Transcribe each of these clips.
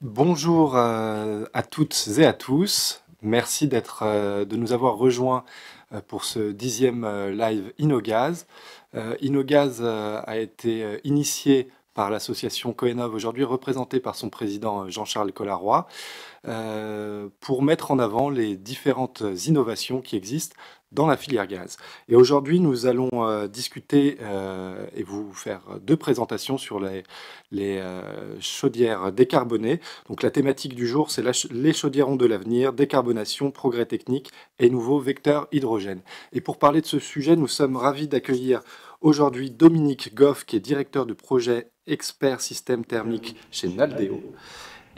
Bonjour à toutes et à tous. Merci de nous avoir rejoints pour ce 10e live InnoGaz. InnoGaz a été initié par l'association Coenov, aujourd'hui représentée par son président Jean-Charles Collaroy, pour mettre en avant les différentes innovations qui existent dans la filière gaz. Et aujourd'hui, nous allons discuter et vous faire deux présentations sur les chaudières décarbonées. Donc la thématique du jour, c'est les chaudières de l'avenir, décarbonation, progrès technique et nouveaux vecteurs hydrogène. Et pour parler de ce sujet, nous sommes ravis d'accueillir aujourd'hui Dominique Goff, qui est directeur de projet expert système thermique chez Naldeo,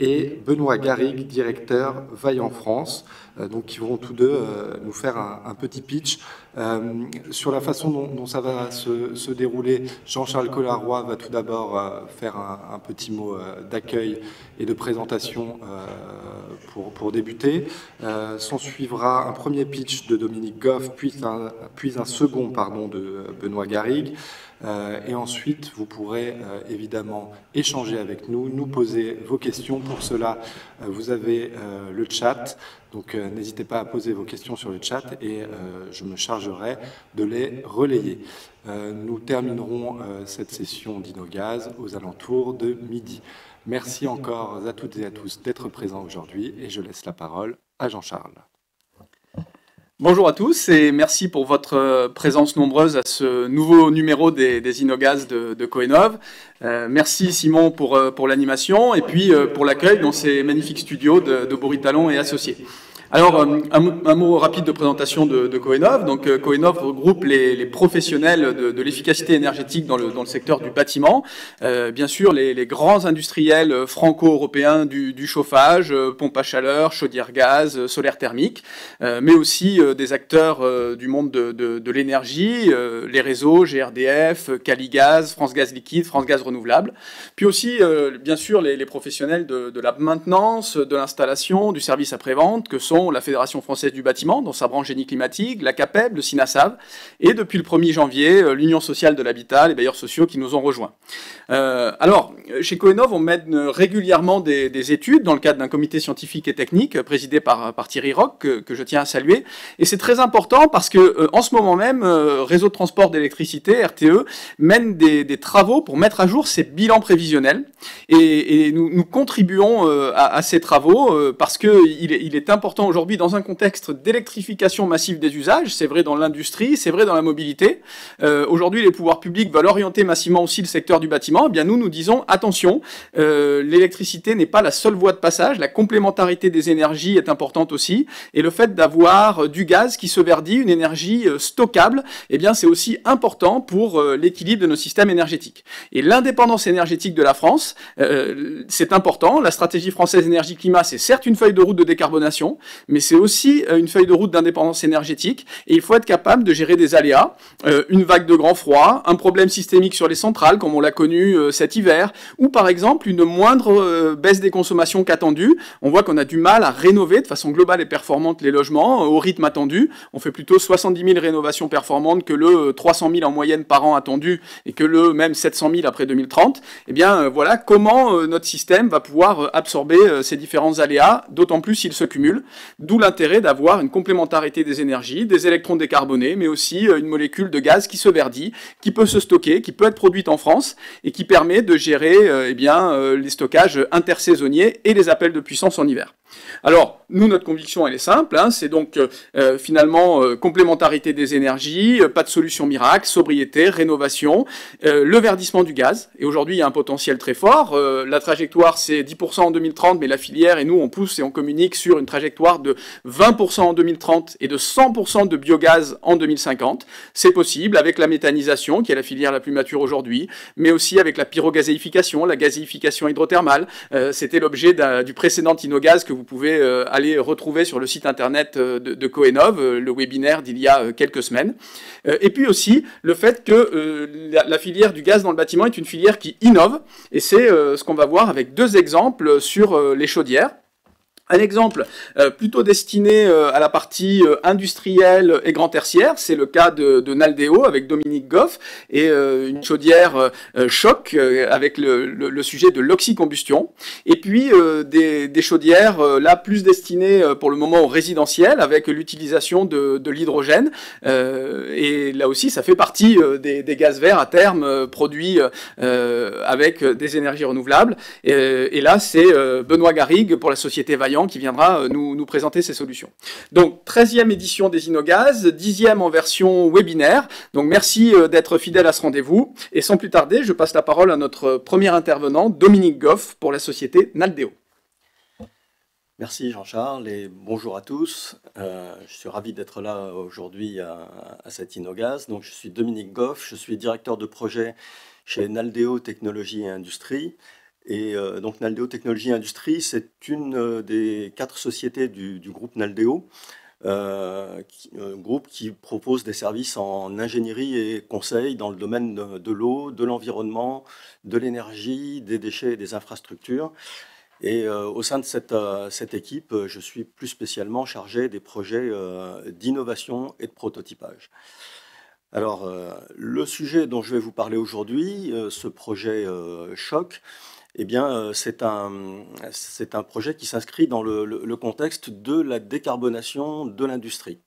et Benoît Garrigue, directeur Vaillant France, donc qui vont tous deux nous faire un petit pitch sur la façon dont ça va se dérouler. Jean-Charles Collaroy va tout d'abord faire un petit mot d'accueil et de présentation pour débuter. S'en suivra un premier pitch de Dominique Goff, puis un second de Benoît Garrigue. Et ensuite, vous pourrez évidemment échanger avec nous, nous poser vos questions. Pour cela, vous avez le chat, donc n'hésitez pas à poser vos questions sur le chat et je me chargerai de les relayer. Nous terminerons cette session d'InnoGaz aux alentours de midi. Merci encore à toutes et à tous d'être présents aujourd'hui et je laisse la parole à Jean-Charles. Bonjour à tous et merci pour votre présence nombreuse à ce nouveau numéro des InnoGaz de Coenov. Merci Simon pour l'animation et puis pour l'accueil dans ces magnifiques studios de Bourg-Talon et associés. Alors, un mot rapide de présentation de Coenov. Donc, Coenov regroupe les professionnels de l'efficacité énergétique dans le secteur du bâtiment. Bien sûr, les grands industriels franco-européens du chauffage, pompe à chaleur, chaudière gaz, solaire thermique, mais aussi des acteurs du monde de l'énergie, les réseaux, GRDF, Caligaz, France Gaz Liquide, France Gaz Renouvelable. Puis aussi, bien sûr, les professionnels de la maintenance, de l'installation, du service après-vente, que sont la Fédération française du bâtiment, dans sa branche génie climatique, la CAPEB, le SINASAV, et depuis le 1er janvier, l'Union sociale de l'habitat, les bailleurs sociaux qui nous ont rejoints. Alors, chez Coenov, on mène régulièrement des études dans le cadre d'un comité scientifique et technique présidé par Thierry Roch, que je tiens à saluer. Et c'est très important parce que en ce moment même, Réseau de transport d'électricité, RTE, mène des travaux pour mettre à jour ses bilans prévisionnels. Et nous contribuons à ces travaux parce qu'il est important aujourd'hui dans un contexte d'électrification massive des usages, c'est vrai dans l'industrie, c'est vrai dans la mobilité. Aujourd'hui, les pouvoirs publics veulent orienter massivement aussi le secteur du bâtiment. Eh bien, nous disons, attention, l'électricité n'est pas la seule voie de passage, la complémentarité des énergies est importante aussi, et le fait d'avoir du gaz qui se verdit, une énergie stockable, eh bien, c'est aussi important pour l'équilibre de nos systèmes énergétiques. Et l'indépendance énergétique de la France, c'est important. La stratégie française énergie-climat, c'est certes une feuille de route de décarbonation, mais c'est aussi une feuille de route d'indépendance énergétique, et il faut être capable de gérer des aléas, une vague de grand froid, un problème systémique sur les centrales, comme on l'a connu cet hiver, ou par exemple une moindre baisse des consommations qu'attendue. On voit qu'on a du mal à rénover de façon globale et performante les logements au rythme attendu. On fait plutôt 70 000 rénovations performantes que le 300 000 en moyenne par an attendu, et que le même 700 000 après 2030. Eh bien, voilà comment notre système va pouvoir absorber ces différents aléas, d'autant plus s'ils se cumulent. D'où l'intérêt d'avoir une complémentarité des énergies, des électrons décarbonés, mais aussi une molécule de gaz qui se verdit, qui peut se stocker, qui peut être produite en France et qui permet de gérer les stockages intersaisonniers et les appels de puissance en hiver. Alors, nous, notre conviction, elle est simple, hein, c'est donc finalement complémentarité des énergies, pas de solution miracle, sobriété, rénovation, le verdissement du gaz, et aujourd'hui il y a un potentiel très fort, la trajectoire c'est 10% en 2030, mais la filière et nous on pousse et on communique sur une trajectoire de 20% en 2030 et de 100% de biogaz en 2050, c'est possible avec la méthanisation, qui est la filière la plus mature aujourd'hui, mais aussi avec la pyrogazéification, la gazéification hydrothermale, c'était l'objet du précédent InnoGaz que vous pouvez aller retrouver sur le site internet de Coenov, le webinaire d'il y a quelques semaines. Et puis aussi le fait que la filière du gaz dans le bâtiment est une filière qui innove, et c'est ce qu'on va voir avec deux exemples sur les chaudières. Un exemple plutôt destiné à la partie industrielle et grand tertiaire, c'est le cas de Naldeo avec Dominique Goff et une chaudière choc avec le sujet de l'oxycombustion. Et puis des chaudières là plus destinées pour le moment au résidentiel avec l'utilisation de l'hydrogène. Et là aussi, ça fait partie des gaz verts à terme produits avec des énergies renouvelables. Et là, c'est Benoît Garrigue pour la société Vaillant qui viendra nous présenter ces solutions. Donc, 13e édition des Inogaz, 10e en version webinaire. Donc, merci d'être fidèle à ce rendez-vous. Et sans plus tarder, je passe la parole à notre premier intervenant, Dominique Goff, pour la société Naldeo. Merci Jean-Charles et bonjour à tous. Je suis ravi d'être là aujourd'hui à cette Inogaz. Donc, je suis Dominique Goff, je suis directeur de projet chez Naldeo Technologies et Industrie. Et donc Naldeo Technologies et Industrie, c'est une des 4 sociétés du groupe Naldeo, un groupe qui propose des services en ingénierie et conseil dans le domaine de l'eau, de l'environnement, de l'énergie, des déchets et des infrastructures. Et au sein de cette équipe, je suis plus spécialement chargé des projets d'innovation et de prototypage. Alors, le sujet dont je vais vous parler aujourd'hui, ce projet Choc, eh bien, c'est un projet qui s'inscrit dans le contexte de la décarbonation de l'industrie.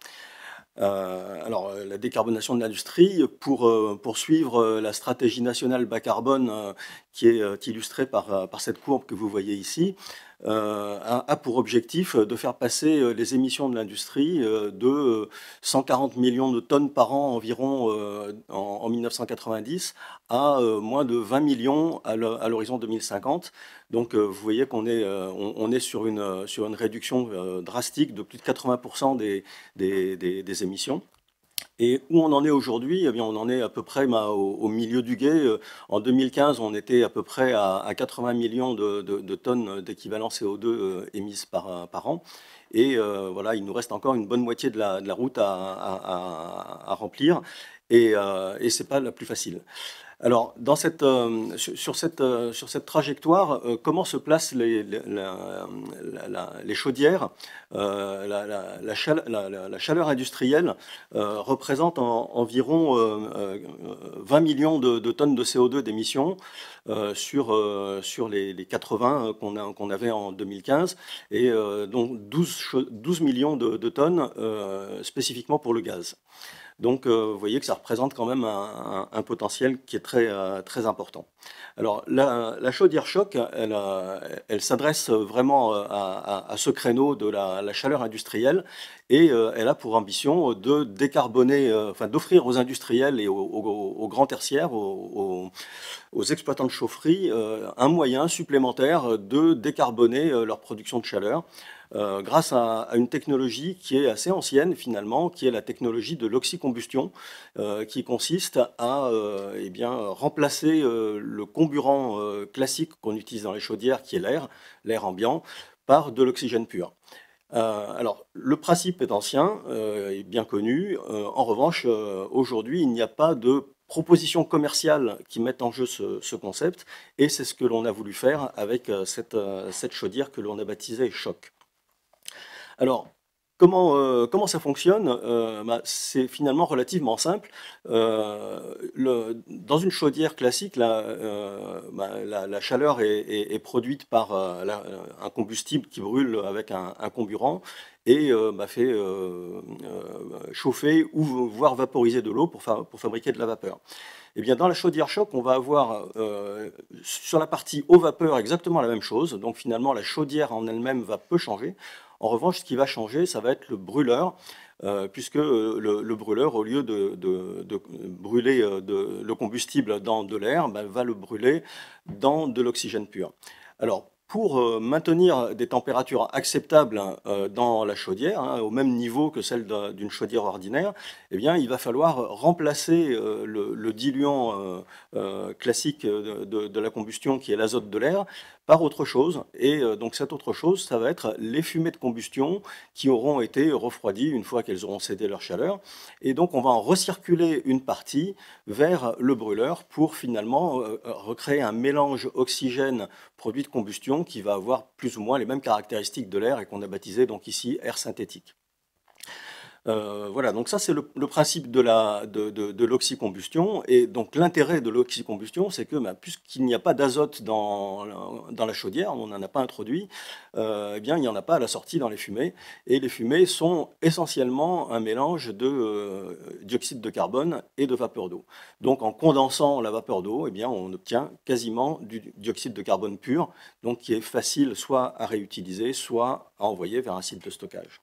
Alors, la décarbonation de l'industrie, pour poursuivre la stratégie nationale bas carbone qui est illustrée par cette courbe que vous voyez ici, a pour objectif de faire passer les émissions de l'industrie de 140 millions de tonnes par an environ en 1990 à moins de 20 millions à l'horizon 2050. Donc vous voyez qu'on est, on est sur une réduction drastique de plus de 80% des émissions. Et où on en est aujourd'hui, eh bien, on en est à peu près au milieu du gué. En 2015, on était à peu près à 80 millions de tonnes d'équivalent CO2 émises par an. Et voilà, il nous reste encore une bonne moitié de la route à remplir. Et ce n'est pas la plus facile. Alors, sur cette trajectoire, comment se placent les chaudières? La chaleur industrielle représente environ 20 millions de tonnes de CO2 d'émissions sur les 80 qu'on avait en 2015, et donc 12 millions de tonnes spécifiquement pour le gaz. Donc, vous voyez que ça représente quand même un potentiel qui est très important. Alors, la chaudière choc, elle s'adresse vraiment à ce créneau de la chaleur industrielle, et elle a pour ambition de décarboner, enfin d'offrir aux industriels et aux grands tertiaires, aux exploitants de chaufferie, un moyen supplémentaire de décarboner leur production de chaleur. Grâce à une technologie qui est assez ancienne finalement, qui est la technologie de l'oxycombustion, qui consiste à eh bien, remplacer le comburant classique qu'on utilise dans les chaudières, qui est l'air ambiant, par de l'oxygène pur. Alors, le principe est ancien et bien connu. En revanche, aujourd'hui, il n'y a pas de propositions commerciales qui mettent en jeu ce concept, et c'est ce que l'on a voulu faire avec cette chaudière que l'on a baptisée Choc. Alors, comment ça fonctionne? C'est finalement relativement simple. Dans une chaudière classique, la chaleur est produite par un combustible qui brûle avec un comburant et fait chauffer ou voire vaporiser de l'eau pour fabriquer de la vapeur. Eh bien, dans la chaudière choc, on va avoir sur la partie eau vapeur exactement la même chose. Donc finalement, la chaudière en elle-même va peu changer. En revanche, ce qui va changer, ça va être le brûleur, puisque le brûleur, au lieu de brûler le combustible dans de l'air, va le brûler dans de l'oxygène pur. Alors, pour maintenir des températures acceptables dans la chaudière, au même niveau que celle d'une chaudière ordinaire, eh bien, il va falloir remplacer le diluant classique de la combustion, qui est l'azote de l'air, par autre chose. Et donc cette autre chose, ça va être les fumées de combustion qui auront été refroidies une fois qu'elles auront cédé leur chaleur. Et donc on va en recirculer une partie vers le brûleur pour finalement recréer un mélange oxygène produit de combustion combustion qui va avoir plus ou moins les mêmes caractéristiques de l'air et qu'on a baptisé donc ici air synthétique. Voilà, donc ça c'est le principe de l'oxycombustion. Et donc l'intérêt de l'oxycombustion, c'est que puisqu'il n'y a pas d'azote dans la chaudière, on n'en a pas introduit, eh bien il n'y en a pas à la sortie dans les fumées. Et les fumées sont essentiellement un mélange de dioxyde de carbone et de vapeur d'eau. Donc en condensant la vapeur d'eau, eh bien on obtient quasiment du dioxyde de carbone pur, donc qui est facile soit à réutiliser, soit à envoyer vers un site de stockage.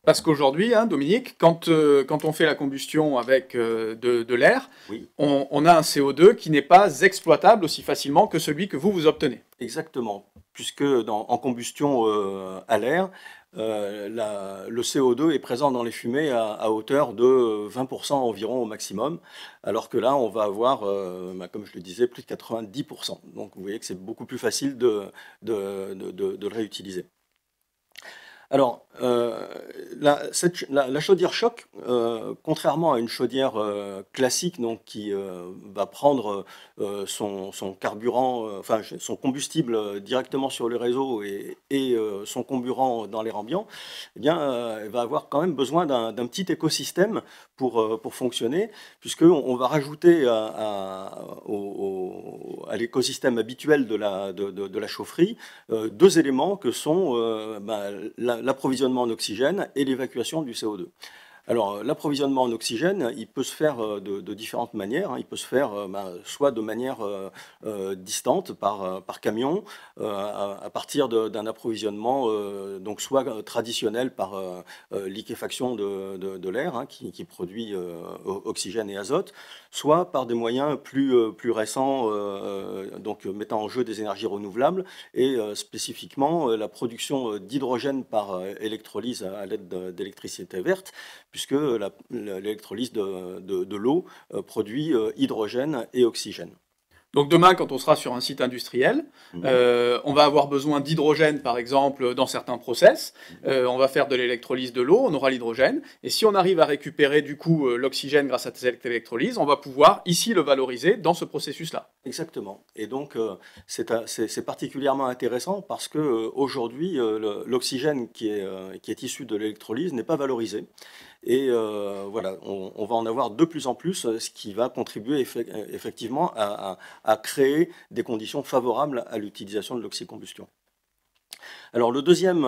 Parce qu'aujourd'hui, hein, Dominique, quand on fait la combustion avec de l'air, Oui. on a un CO2 qui n'est pas exploitable aussi facilement que celui que vous obtenez. Exactement, puisque en combustion à l'air, le CO2 est présent dans les fumées à hauteur de 20% environ au maximum, alors que là, on va avoir, comme je le disais, plus de 90%. Donc vous voyez que c'est beaucoup plus facile de le réutiliser. Alors, la chaudière choc, contrairement à une chaudière classique, donc qui va prendre son carburant, enfin son combustible directement sur le réseau et son comburant dans l'air ambiant, eh bien, elle va avoir quand même besoin d'un petit écosystème pour fonctionner, puisqu'on va rajouter à l'écosystème habituel de la chaufferie deux éléments que sont l'approvisionnement en oxygène et l'évacuation du CO2. Alors, l'approvisionnement en oxygène, il peut se faire de différentes manières. Il peut se faire soit de manière distante, par camion, à partir d'un approvisionnement donc soit traditionnel par liquéfaction de l'air, qui produit oxygène et azote, soit par des moyens plus récents, donc mettant en jeu des énergies renouvelables et spécifiquement la production d'hydrogène par électrolyse à l'aide d'électricité verte, puisque l'électrolyse de l'eau produit hydrogène et oxygène. Donc demain, quand on sera sur un site industriel, on va avoir besoin d'hydrogène, par exemple, dans certains process. On va faire de l'électrolyse de l'eau, on aura l'hydrogène. Et si on arrive à récupérer du coup l'oxygène grâce à cette électrolyse, on va pouvoir ici le valoriser dans ce processus-là. Exactement. Et donc c'est particulièrement intéressant parce que aujourd'hui l'oxygène qui est issu de l'électrolyse n'est pas valorisé. Et voilà, on va en avoir de plus en plus, ce qui va contribuer effectivement à créer des conditions favorables à l'utilisation de l'oxycombustion. Alors le deuxième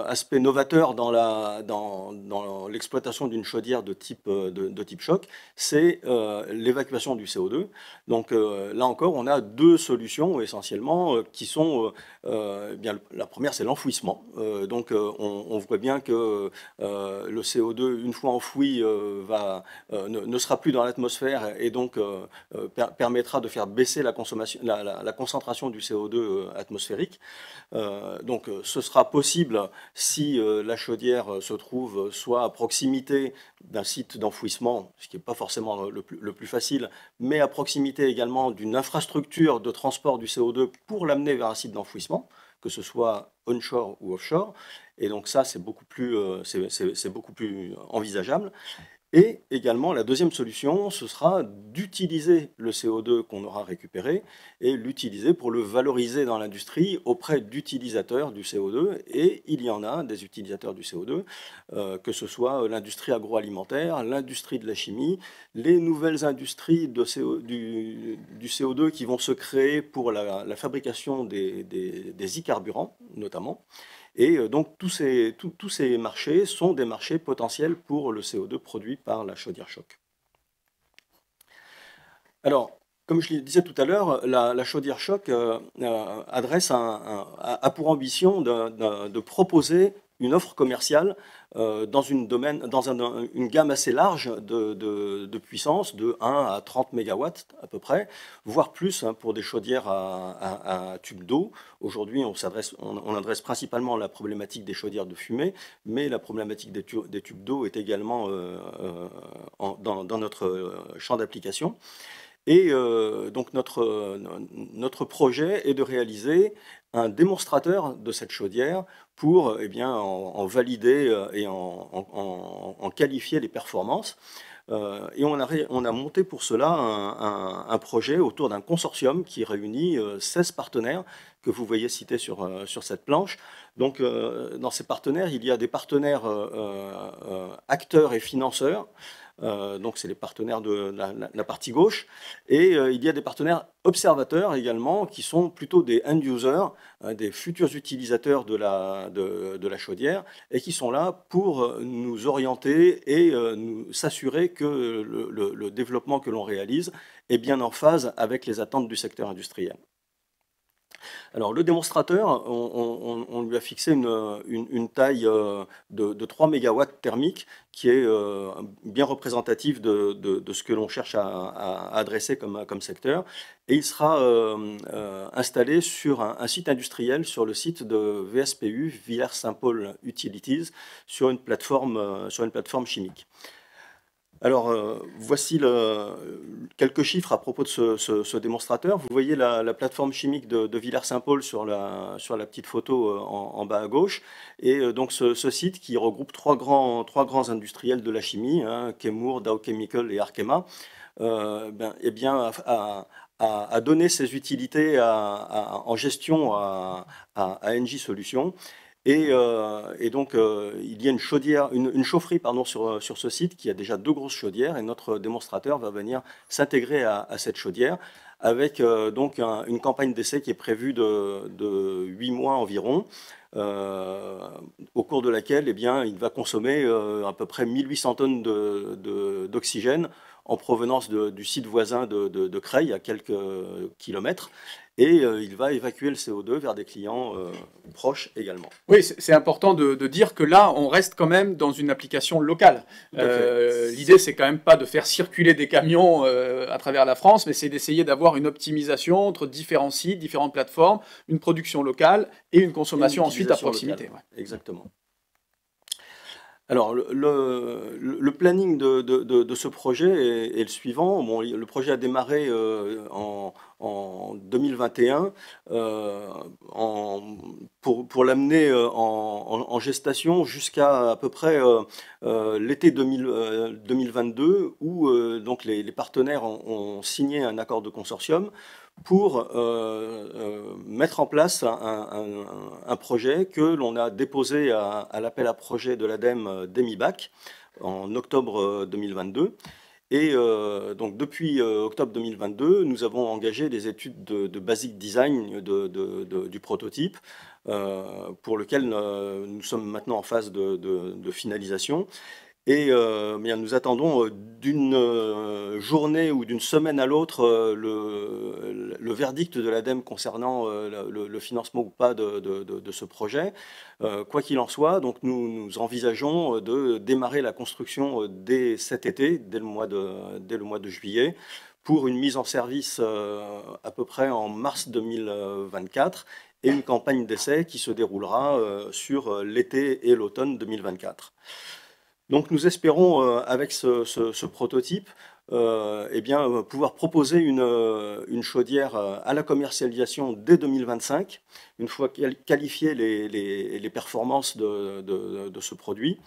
aspect novateur dans l'exploitation d'une chaudière de type choc, c'est l'évacuation du CO2. Donc là encore, on a deux solutions essentiellement qui sont, bien, la première c'est l'enfouissement. Donc on voit bien que le CO2, une fois enfoui, ne sera plus dans l'atmosphère et donc permettra de faire baisser la concentration du CO2 atmosphérique. Donc ce sera possible si la chaudière se trouve soit à proximité d'un site d'enfouissement, ce qui n'est pas forcément le plus facile, mais à proximité également d'une infrastructure de transport du CO2 pour l'amener vers un site d'enfouissement, que ce soit onshore ou offshore. Et donc ça, c'est beaucoup plus envisageable. Et également, la deuxième solution, ce sera d'utiliser le CO2 qu'on aura récupéré et l'utiliser pour le valoriser dans l'industrie auprès d'utilisateurs du CO2. Et il y en a des utilisateurs du CO2, que ce soit l'industrie agroalimentaire, l'industrie de la chimie, les nouvelles industries du CO2 qui vont se créer pour la fabrication des e-carburants, notamment. Et donc tous ces marchés sont des marchés potentiels pour le CO2 produit par la chaudière choc. Alors, comme je le disais tout à l'heure, la chaudière choc a pour ambition de proposer une offre commerciale dans une gamme assez large de puissance, de 1 à 30 MW à peu près, voire plus pour des chaudières à tube d'eau. Aujourd'hui, on adresse principalement la problématique des chaudières de fumée, mais la problématique des tubes d'eau est également dans notre champ d'application. Et donc notre projet est de réaliser un démonstrateur de cette chaudière pour en valider et en qualifier les performances. Et on a monté pour cela un projet autour d'un consortium qui réunit 16 partenaires que vous voyez cités sur cette planche. Donc, dans ces partenaires, il y a des partenaires acteurs et financeurs. Donc, c'est les partenaires de la partie gauche. Et il y a des partenaires observateurs également, qui sont plutôt des end-users, des futurs utilisateurs de la chaudière, et qui sont là pour nous orienter et nous s'assurer que le développement que l'on réalise est bien en phase avec les attentes du secteur industriel. Alors, le démonstrateur, on lui a fixé une taille de 3 MW thermique qui est bien représentative de ce que l'on cherche à adresser comme secteur. Et il sera installé sur un site industriel, sur le site de VSPU, Villers-Saint-Paul Utilities, sur une plateforme chimique. Alors, voici quelques chiffres à propos de ce démonstrateur. Vous voyez la plateforme chimique de Villers-Saint-Paul sur la petite photo en bas à gauche. Et donc, ce site qui regroupe trois grands industriels de la chimie, Chemours, Dow Chemical et Arkema, a donné ses utilités en gestion à Engie Solutions. Et donc, il y a une chaufferie sur ce site qui a déjà 2 grosses chaudières, et notre démonstrateur va venir s'intégrer à cette chaudière avec donc une campagne d'essai qui est prévue de 8 mois environ, au cours de laquelle il va consommer à peu près 1800 tonnes d'oxygène en provenance du site voisin de Creil, à quelques kilomètres. Et il va évacuer le CO2 vers des clients proches également. Oui, c'est important de dire que là, on reste quand même dans une application locale. L'idée, c'est quand même pas de faire circuler des camions à travers la France, mais c'est d'essayer d'avoir une optimisation entre différents sites, différentes plateformes, une production locale et une consommation ensuite à proximité. Ouais. Exactement. Alors, le planning de ce projet est le suivant. Bon, le projet a démarré en 2021 pour l'amener en gestation jusqu'à à peu près l'été 2022, où donc les partenaires ont signé un accord de consortium pour mettre en place un projet que l'on a déposé à l'appel à projet de l'ADEME DEMIBAC en octobre 2022. Et donc depuis octobre 2022, nous avons engagé des études de basic design du prototype, pour lequel nous sommes maintenant en phase de finalisation. Et nous attendons d'une journée ou d'une semaine à l'autre le verdict de l'ADEME concernant le financement ou pas de ce projet. Quoi qu'il en soit, donc nous envisageons de démarrer la construction dès cet été, dès le mois de juillet, pour une mise en service à peu près en mars 2024, et une campagne d'essai qui se déroulera sur l'été et l'automne 2024. Donc nous espérons, avec ce prototype, pouvoir proposer une chaudière à la commercialisation dès 2025, une fois qualifiées les performances de ce produit.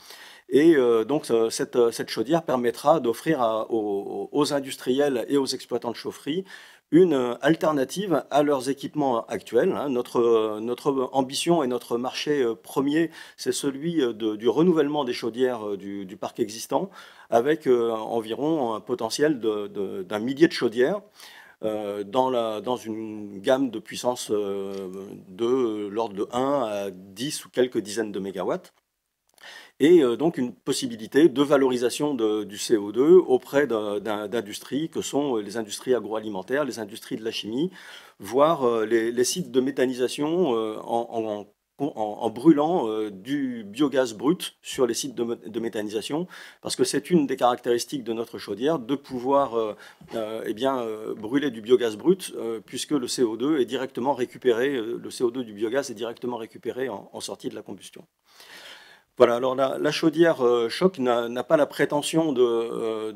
Et donc cette chaudière permettra d'offrir aux industriels et aux exploitants de chaufferie une alternative à leurs équipements actuels. Notre ambition et notre marché premier, c'est celui du renouvellement des chaudières du parc existant, avec environ un potentiel d'un millier de chaudières dans une gamme de puissance de l'ordre de 1 à 10 ou quelques dizaines de mégawatts. Et donc une possibilité de valorisation du CO2 auprès d'industries que sont les industries agroalimentaires, les industries de la chimie, voire les sites de méthanisation en brûlant du biogaz brut sur les sites de méthanisation, parce que c'est une des caractéristiques de notre chaudière de pouvoir brûler du biogaz brut, puisque le CO2 est directement récupéré, le CO2 du biogaz est directement récupéré en sortie de la combustion. Voilà, alors la chaudière choc n'a pas la prétention de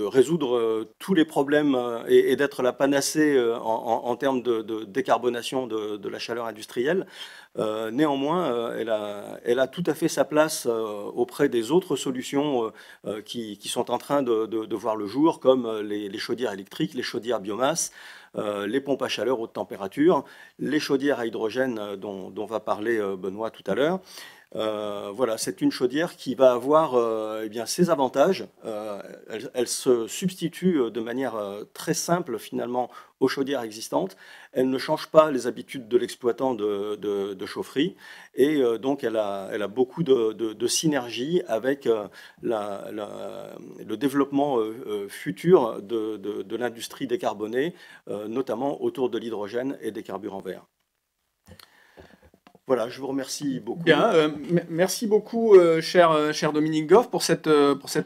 résoudre tous les problèmes et d'être la panacée en termes de décarbonation de la chaleur industrielle. Néanmoins, elle a tout à fait sa place auprès des autres solutions qui sont en train de voir le jour, comme les chaudières électriques, les chaudières biomasse, les pompes à chaleur haute température, les chaudières à hydrogène dont va parler Benoît tout à l'heure. Voilà, c'est une chaudière qui va avoir eh bien, ses avantages. Elle se substitue de manière très simple finalement aux chaudières existantes. Elle ne change pas les habitudes de l'exploitant de chaufferie et donc elle a beaucoup de synergie avec le développement futur de l'industrie décarbonée, notamment autour de l'hydrogène et des carburants verts. Voilà, je vous remercie beaucoup. Bien, merci beaucoup, cher Dominique Goff, pour cette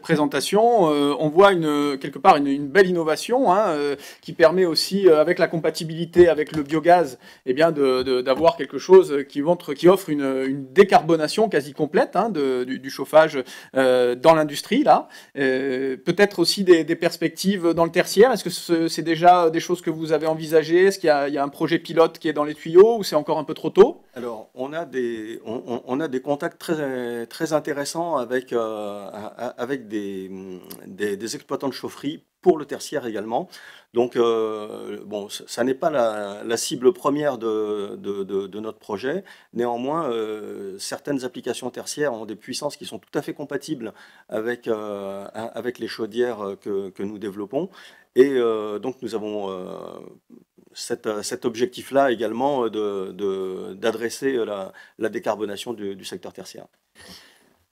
présentation. On voit quelque part une belle innovation hein, qui permet aussi, avec la compatibilité avec le biogaz, eh bien d'avoir quelque chose qui offre une décarbonation quasi complète hein, du chauffage dans l'industrie. Là, peut-être aussi des perspectives dans le tertiaire. Est-ce que c'est déjà des choses que vous avez envisagées? Est-ce qu'il y a un projet pilote qui est dans les tuyaux ou c'est encore un peu trop tôt? Alors, on a des contacts très intéressants avec des exploitants de chaufferie pour le tertiaire également. Donc, bon, ça n'est pas la cible première de notre projet. Néanmoins, certaines applications tertiaires ont des puissances qui sont tout à fait compatibles avec les chaudières que nous développons. Et donc, nous avons cet objectif-là également d'adresser la décarbonation du secteur tertiaire.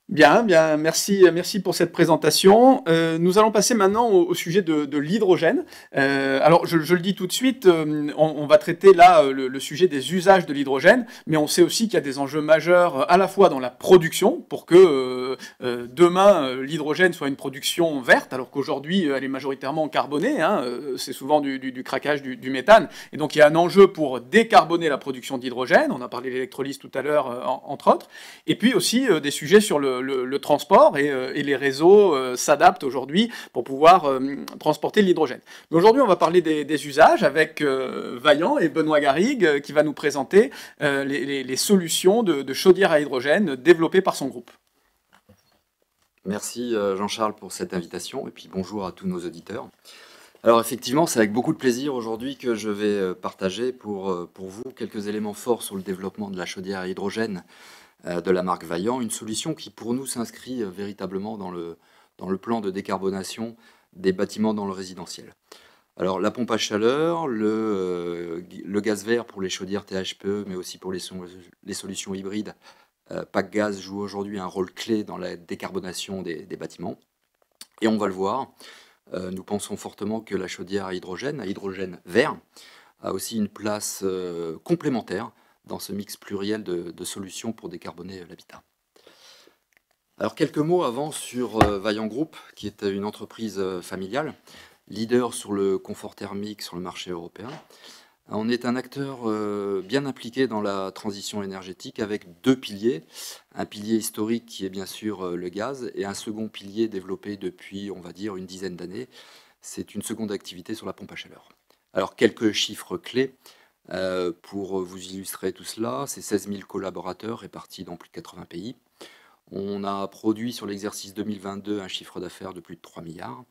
Bien, merci pour cette présentation. Nous allons passer maintenant au sujet de l'hydrogène. Alors, je le dis tout de suite, on va traiter là le sujet des usages de l'hydrogène, mais on sait aussi qu'il y a des enjeux majeurs à la fois dans la production, pour que demain l'hydrogène soit une production verte, alors qu'aujourd'hui elle est majoritairement carbonée, hein, c'est souvent du craquage du méthane, et donc il y a un enjeu pour décarboner la production d'hydrogène, on a parlé de l'électrolyse tout à l'heure entre autres, et puis aussi des sujets sur le transport et les réseaux s'adaptent aujourd'hui pour pouvoir transporter l'hydrogène. Mais aujourd'hui, on va parler des usages avec Vaillant et Benoît Garrigue qui va nous présenter les solutions de chaudières à hydrogène développées par son groupe. Merci Jean-Charles pour cette invitation et puis bonjour à tous nos auditeurs. Alors effectivement, c'est avec beaucoup de plaisir aujourd'hui que je vais partager pour vous quelques éléments forts sur le développement de la chaudière à hydrogène de la marque Vaillant, une solution qui pour nous s'inscrit véritablement dans le plan de décarbonation des bâtiments dans le résidentiel. Alors la pompe à chaleur, le gaz vert pour les chaudières THPE, mais aussi pour les solutions hybrides, Pack Gaz joue aujourd'hui un rôle clé dans la décarbonation des bâtiments. Et on va le voir, nous pensons fortement que la chaudière à hydrogène vert, a aussi une place complémentaire dans ce mix pluriel de solutions pour décarboner l'habitat. Alors quelques mots avant sur Vaillant Group, qui est une entreprise familiale, leader sur le confort thermique sur le marché européen. On est un acteur bien impliqué dans la transition énergétique avec deux piliers. Un pilier historique qui est bien sûr le gaz et un second pilier développé depuis, on va dire, une dizaine d'années. C'est une seconde activité sur la pompe à chaleur. Alors quelques chiffres clés. Pour vous illustrer tout cela, c'est 16 000 collaborateurs répartis dans plus de 80 pays. On a produit sur l'exercice 2022 un chiffre d'affaires de plus de 3 milliards.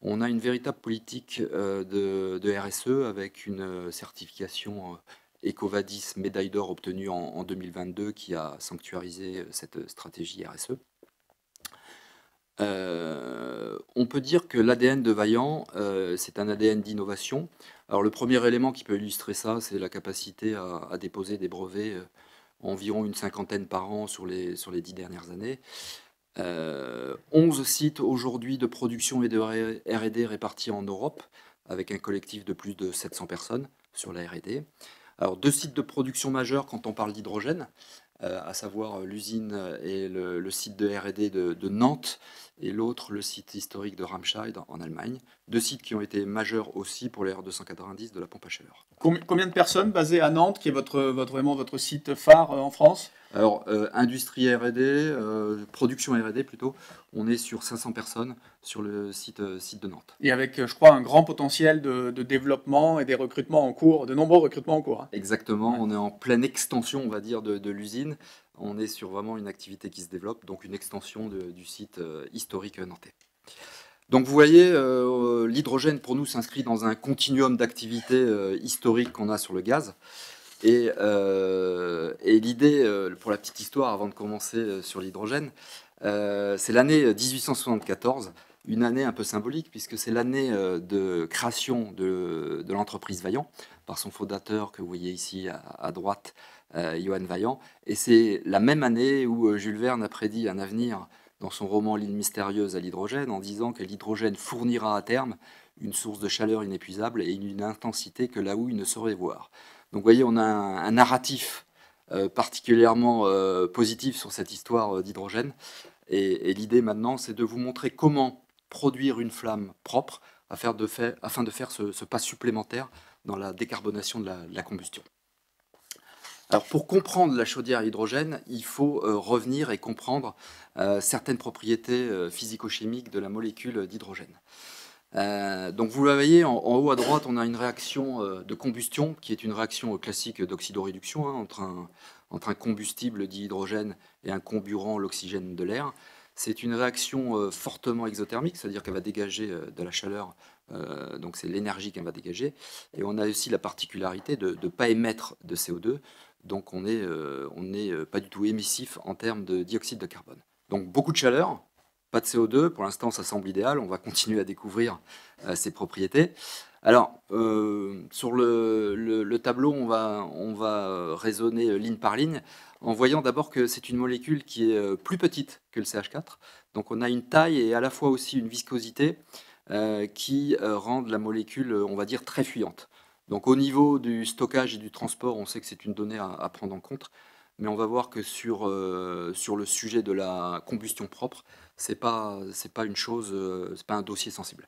On a une véritable politique de RSE avec une certification EcoVadis médaille d'or obtenue en 2022 qui a sanctuarisé cette stratégie RSE. On peut dire que l'ADN de Vaillant, c'est un ADN d'innovation. Alors le premier élément qui peut illustrer ça, c'est la capacité à déposer des brevets, environ une cinquantaine par an sur les 10 dernières années. 11 sites aujourd'hui de production et de R&D répartis en Europe, avec un collectif de plus de 700 personnes sur la R&D. Alors 2 sites de production majeurs quand on parle d'hydrogène, à savoir l'usine et le site de R&D de Nantes, et l'autre, le site historique de Ramscheid en Allemagne. 2 sites qui ont été majeurs aussi pour les R290 de la pompe à chaleur. Combien de personnes basées à Nantes, qui est vraiment votre site phare en France ? Alors, industrie R&D, production R&D plutôt, on est sur 500 personnes sur le site de Nantes. Et avec, je crois, un grand potentiel de développement et des recrutements en cours, de nombreux recrutements en cours. Hein. Exactement, Ouais. on est en pleine extension, on va dire, de l'usine. On est sur vraiment une activité qui se développe, donc une extension du site historique nantais. Donc vous voyez, l'hydrogène pour nous s'inscrit dans un continuum d'activités historiques qu'on a sur le gaz. Et l'idée, pour la petite histoire, avant de commencer sur l'hydrogène, c'est l'année 1874, une année un peu symbolique, puisque c'est l'année de création de l'entreprise Vaillant, par son fondateur que vous voyez ici à droite, Johann Vaillant. Et c'est la même année où Jules Verne a prédit un avenir dans son roman L'île mystérieuse à l'hydrogène, en disant que l'hydrogène fournira à terme une source de chaleur inépuisable et une intensité que la houille ne saurait voir. Donc vous voyez, on a un narratif particulièrement positif sur cette histoire d'hydrogène. Et l'idée maintenant, c'est de vous montrer comment produire une flamme propre afin de faire ce pas supplémentaire dans la décarbonation de la combustion. Alors pour comprendre la chaudière à hydrogène, il faut revenir et comprendre certaines propriétés physico-chimiques de la molécule d'hydrogène. Donc vous le voyez, en haut à droite, on a une réaction de combustion qui est une réaction classique d'oxydoréduction entre un combustible dihydrogène et un comburant, l'oxygène de l'air. C'est une réaction fortement exothermique, c'est-à-dire qu'elle va dégager de la chaleur, donc c'est l'énergie qu'elle va dégager. Et on a aussi la particularité de ne pas émettre de CO2, donc on n'est pas du tout émissif en termes de dioxyde de carbone. Donc beaucoup de chaleur, pas de CO2, pour l'instant ça semble idéal, on va continuer à découvrir ces propriétés. Alors, sur le tableau, on va raisonner ligne par ligne, en voyant d'abord que c'est une molécule qui est plus petite que le CH4. Donc on a une taille et à la fois aussi une viscosité qui rendent la molécule, on va dire, très fuyante. Donc au niveau du stockage et du transport, on sait que c'est une donnée à prendre en compte, mais on va voir que sur le sujet de la combustion propre, c'est pas une chose, c'est pas un dossier sensible.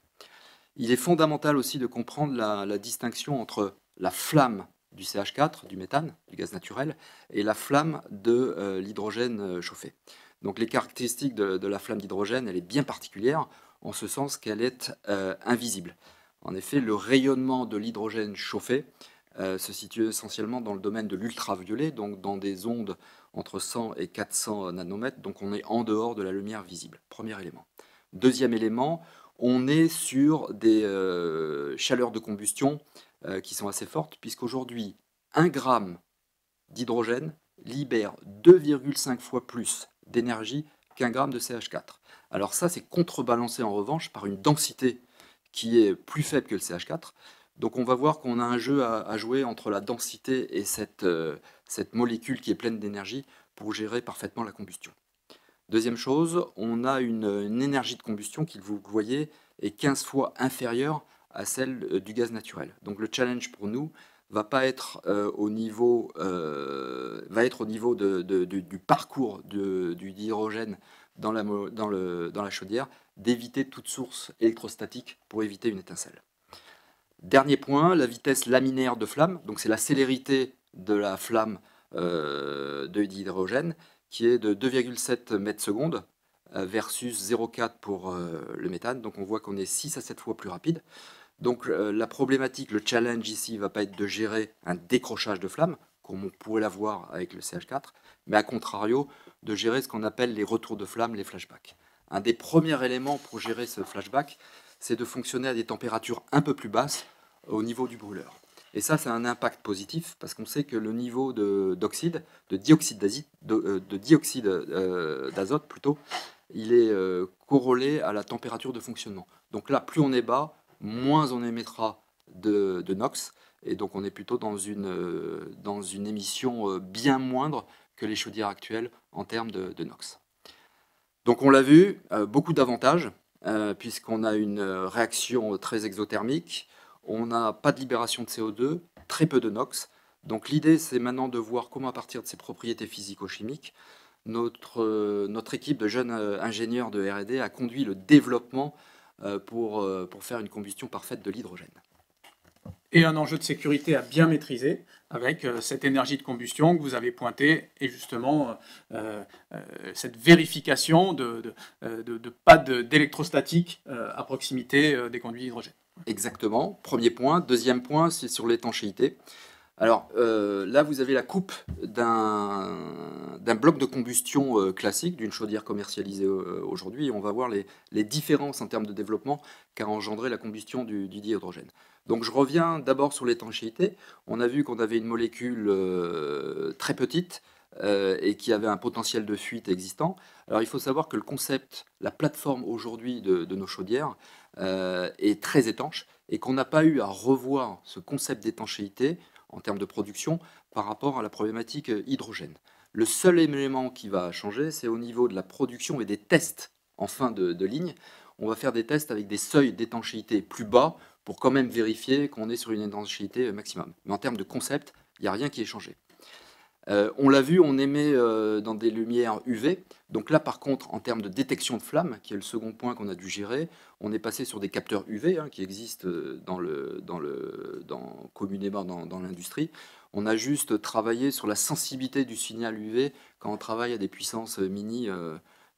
Il est fondamental aussi de comprendre la distinction entre la flamme du CH4, du méthane, du gaz naturel, et la flamme de l'hydrogène chauffé. Donc les caractéristiques de la flamme d'hydrogène, elle est bien particulière, en ce sens qu'elle est invisible. En effet, le rayonnement de l'hydrogène chauffé se situe essentiellement dans le domaine de l'ultraviolet, donc dans des ondes entre 100 et 400 nanomètres, donc on est en dehors de la lumière visible. Premier élément. Deuxième élément, on est sur des chaleurs de combustion qui sont assez fortes, puisqu'aujourd'hui, 1 gramme d'hydrogène libère 2,5 fois plus d'énergie qu'un gramme de CH4. Alors ça, c'est contrebalancé en revanche par une densité qui est plus faible que le CH4. Donc on va voir qu'on a un jeu à jouer entre la densité et cette molécule qui est pleine d'énergie pour gérer parfaitement la combustion. Deuxième chose, on a une énergie de combustion qui, vous voyez, est 15 fois inférieure à celle du gaz naturel. Donc le challenge pour nous va être au niveau du parcours du dihydrogène dans la chaudière, d'éviter toute source électrostatique pour éviter une étincelle. Dernier point, la vitesse laminaire de flamme, donc c'est la célérité de la flamme de dihydrogène, qui est de 2,7 mètres secondes versus 0,4 pour le méthane. Donc on voit qu'on est 6 à 7 fois plus rapide. Donc la problématique, le challenge ici, ne va pas être de gérer un décrochage de flamme, comme on pourrait l'avoir avec le CH4, mais à contrario, de gérer ce qu'on appelle les retours de flamme, les flashbacks. Un des premiers éléments pour gérer ce flashback, c'est de fonctionner à des températures un peu plus basses au niveau du brûleur. Et ça a un impact positif parce qu'on sait que le niveau de dioxyde d'azote plutôt, il est corrélé à la température de fonctionnement. Donc là, plus on est bas, moins on émettra de NOx, et donc on est plutôt dans une émission bien moindre que les chaudières actuelles en termes de NOx. Donc on l'a vu, beaucoup d'avantages, puisqu'on a une réaction très exothermique, on n'a pas de libération de CO2, très peu de NOx. Donc l'idée, c'est maintenant de voir comment, à partir de ces propriétés physico-chimiques, notre équipe de jeunes ingénieurs de R&D a conduit le développement pour faire une combustion parfaite de l'hydrogène. Et un enjeu de sécurité à bien maîtriser avec cette énergie de combustion que vous avez pointée et justement cette vérification de pas d'électrostatique à proximité des conduits d'hydrogène. Exactement, premier point. Deuxième point, c'est sur l'étanchéité. Alors là, vous avez la coupe d'un bloc de combustion classique, d'une chaudière commercialisée aujourd'hui. On va voir les différences en termes de développement qu'a engendré la combustion du dihydrogène. Donc je reviens d'abord sur l'étanchéité. On a vu qu'on avait une molécule très petite et qui avait un potentiel de fuite existant. Alors il faut savoir que le concept, la plateforme aujourd'hui de nos chaudières est très étanche et qu'on n'a pas eu à revoir ce concept d'étanchéité en termes de production par rapport à la problématique hydrogène. Le seul élément qui va changer, c'est au niveau de la production et des tests en fin de ligne. On va faire des tests avec des seuils d'étanchéité plus bas pour quand même vérifier qu'on est sur une étanchéité maximum. Mais en termes de concept, il n'y a rien qui est changé. On l'a vu, on émet dans des lumières UV. Donc là, par contre, en termes de détection de flammes, qui est le second point qu'on a dû gérer, on est passé sur des capteurs UV qui existent communément dans l'industrie. On a juste travaillé sur la sensibilité du signal UV quand on travaille à des puissances mini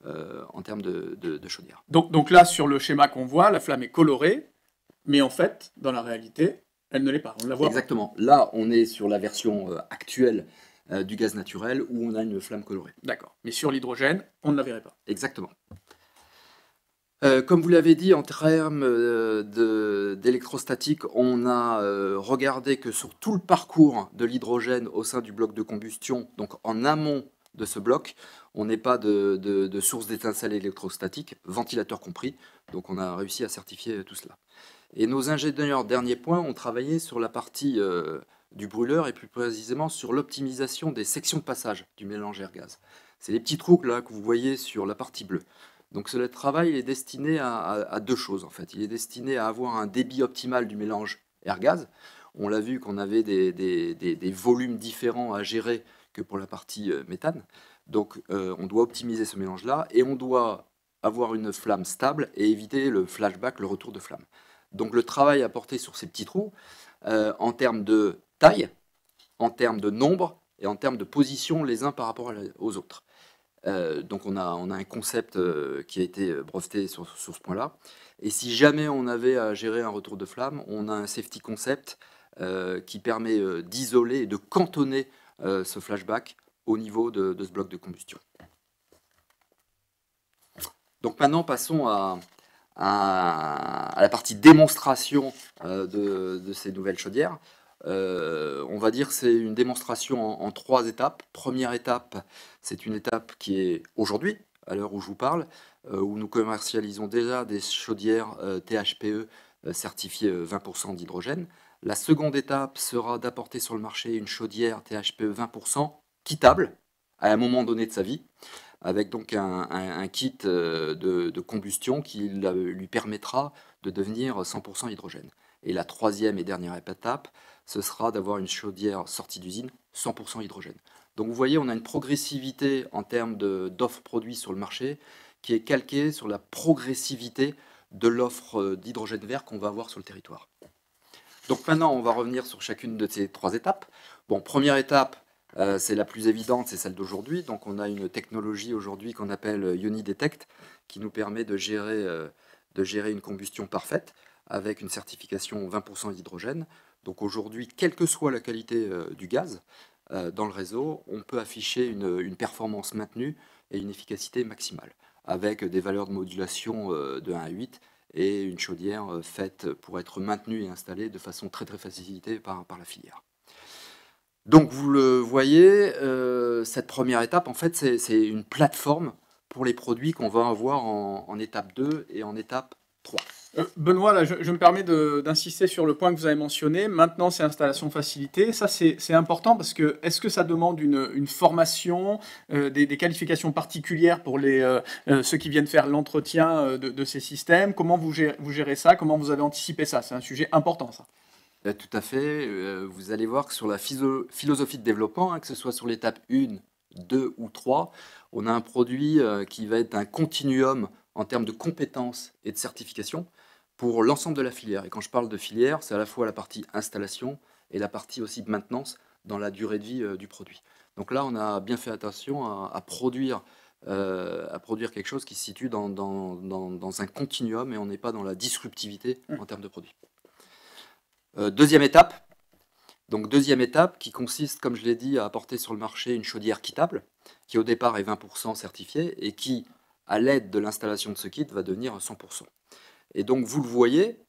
en termes de chaudière. Donc là, sur le schéma qu'on voit, la flamme est colorée, mais en fait, dans la réalité, elle ne l'est pas. On ne la voit Exactement. Pas. Là, on est sur la version actuelle du gaz naturel où on a une flamme colorée. D'accord. Mais sur l'hydrogène, on ne la verrait pas. Exactement. Comme vous l'avez dit, en termes d'électrostatique, on a regardé que sur tout le parcours de l'hydrogène au sein du bloc de combustion, donc en amont de ce bloc, on n'est pas de source d'étincelles électrostatiques, ventilateur compris, donc on a réussi à certifier tout cela. Et nos ingénieurs, dernier point, ont travaillé sur la partie du brûleur et plus précisément sur l'optimisation des sections de passage du mélange air-gaz. C'est les petits trous là que vous voyez sur la partie bleue. Donc ce travail est destiné à deux choses en fait. Il est destiné à avoir un débit optimal du mélange air-gaz. On l'a vu qu'on avait des volumes différents à gérer que pour la partie méthane. Donc on doit optimiser ce mélange-là et on doit avoir une flamme stable et éviter le flashback, le retour de flamme. Donc le travail à porter sur ces petits trous, en termes de taille, en termes de nombre et en termes de position les uns par rapport aux autres. Donc on a un concept qui a été breveté sur ce point-là. Et si jamais on avait à gérer un retour de flamme, on a un safety concept qui permet d'isoler et de cantonner ce flashback au niveau de ce bloc de combustion. Donc maintenant passons à la partie démonstration de ces nouvelles chaudières. On va dire que c'est une démonstration en 3 étapes. Première étape, c'est une étape qui est aujourd'hui, à l'heure où je vous parle, où nous commercialisons déjà des chaudières THPE certifiées 20% d'hydrogène. La seconde étape sera d'apporter sur le marché une chaudière THPE 20% quittable à un moment donné de sa vie, avec donc un kit de combustion qui lui permettra de devenir 100% hydrogène. Et la troisième et dernière étape, ce sera d'avoir une chaudière sortie d'usine 100% hydrogène. Donc vous voyez, on a une progressivité en termes d'offres produits sur le marché qui est calquée sur la progressivité de l'offre d'hydrogène vert qu'on va avoir sur le territoire. Donc maintenant, on va revenir sur chacune de ces 3 étapes. Bon, première étape, c'est la plus évidente, c'est celle d'aujourd'hui. Donc on a une technologie aujourd'hui qu'on appelle UniDetect qui nous permet de gérer une combustion parfaite avec une certification 20% d'hydrogène. Donc aujourd'hui, quelle que soit la qualité du gaz dans le réseau, on peut afficher une performance maintenue et une efficacité maximale, avec des valeurs de modulation de 1 à 8 et une chaudière faite pour être maintenue et installée de façon très très facilitée par la filière. Donc vous le voyez, cette première étape, en fait, c'est une plateforme pour les produits qu'on va avoir en étape 2 et en étape 3. Benoît, là, je me permets d'insister sur le point que vous avez mentionné. Maintenant, c'est installation facilitée. Ça, c'est important parce que est-ce que ça demande une formation, des qualifications particulières pour ceux qui viennent faire l'entretien de ces systèmes? Comment vous gérez ça? Comment vous avez anticipé ça? C'est un sujet important, ça. Tout à fait. Vous allez voir que sur la philosophie de développement, que ce soit sur l'étape 1, 2 ou 3, on a un produit qui va être un continuum en termes de compétences et de certification. pour l'ensemble de la filière. Et quand je parle de filière, c'est à la fois la partie installation et la partie aussi de maintenance dans la durée de vie du produit. Donc là, on a bien fait attention à produire quelque chose qui se situe dans un continuum et on n'est pas dans la disruptivité en termes de produits. Deuxième étape. Donc deuxième étape qui consiste, comme je l'ai dit, à apporter sur le marché une chaudière quittable, qui au départ est 20% certifiée et qui, à l'aide de l'installation de ce kit, va devenir 100%. Et donc vous le voyez,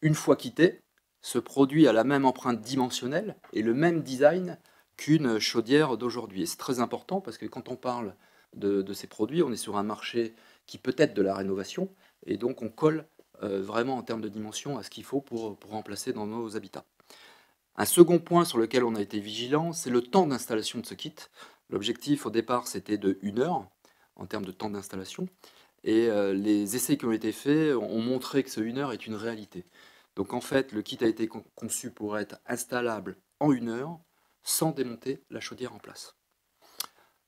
une fois quitté, ce produit a la même empreinte dimensionnelle et le même design qu'une chaudière d'aujourd'hui. Et c'est très important parce que quand on parle de ces produits, on est sur un marché qui peut être de la rénovation et donc on colle vraiment en termes de dimension à ce qu'il faut pour remplacer dans nos habitats. Un second point sur lequel on a été vigilant, c'est le temps d'installation de ce kit. L'objectif au départ, c'était de 1 heure en termes de temps d'installation. Et les essais qui ont été faits ont montré que ce 1 heure est une réalité. Donc en fait, le kit a été conçu pour être installable en 1 heure sans démonter la chaudière en place.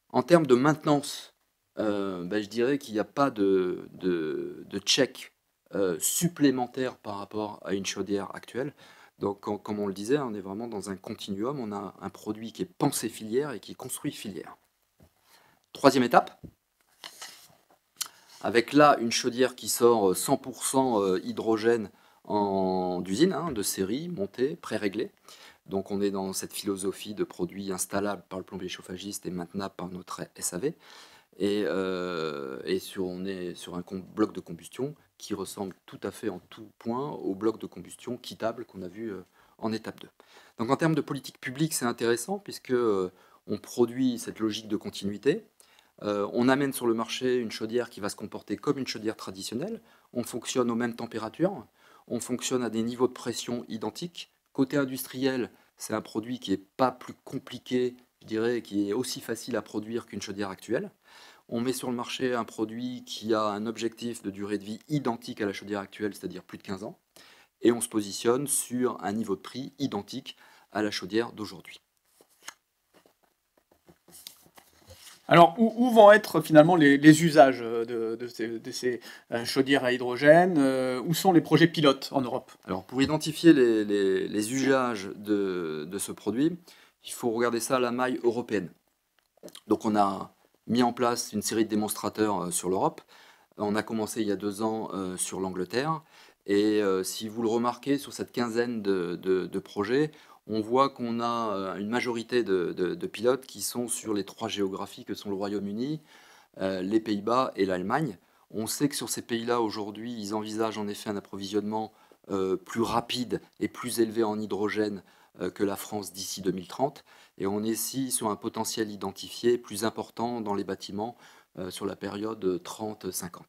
En termes de maintenance, je dirais qu'il n'y a pas de check supplémentaire par rapport à une chaudière actuelle. Donc, comme on le disait, on est vraiment dans un continuum. On a un produit qui est pensé filière et qui est construit filière. Troisième étape, avec là une chaudière qui sort 100% hydrogène d'usine, de série, montée, pré-réglée. Donc, on est dans cette philosophie de produits installables par le plombier chauffagiste et maintenables par notre SAV. Et on est sur un bloc de combustion qui ressemble tout à fait en tout point au bloc de combustion quittable qu'on a vu en étape 2. Donc en termes de politique publique, c'est intéressant puisque on produit cette logique de continuité. On amène sur le marché une chaudière qui va se comporter comme une chaudière traditionnelle. On fonctionne aux mêmes températures. On fonctionne à des niveaux de pression identiques. Côté industriel, c'est un produit qui n'est pas plus compliqué, je dirais, qui est aussi facile à produire qu'une chaudière actuelle. On met sur le marché un produit qui a un objectif de durée de vie identique à la chaudière actuelle, c'est-à-dire plus de 15 ans. Et on se positionne sur un niveau de prix identique à la chaudière d'aujourd'hui. Alors, où vont être finalement les usages de ces chaudières à hydrogène? Où sont les projets pilotes en Europe? Alors, pour identifier les usages de ce produit, il faut regarder ça à la maille européenne. Donc, on a mis en place une série de démonstrateurs sur l'Europe. On a commencé il y a 2 ans sur l'Angleterre. Et si vous le remarquez, sur cette quinzaine de projets, on voit qu'on a une majorité de pilotes qui sont sur les 3 géographies que sont le Royaume-Uni, les Pays-Bas et l'Allemagne. On sait que sur ces pays-là, aujourd'hui, ils envisagent en effet un approvisionnement plus rapide et plus élevé en hydrogène que la France d'ici 2030. Et on est ici sur un potentiel identifié plus important dans les bâtiments sur la période 30-50.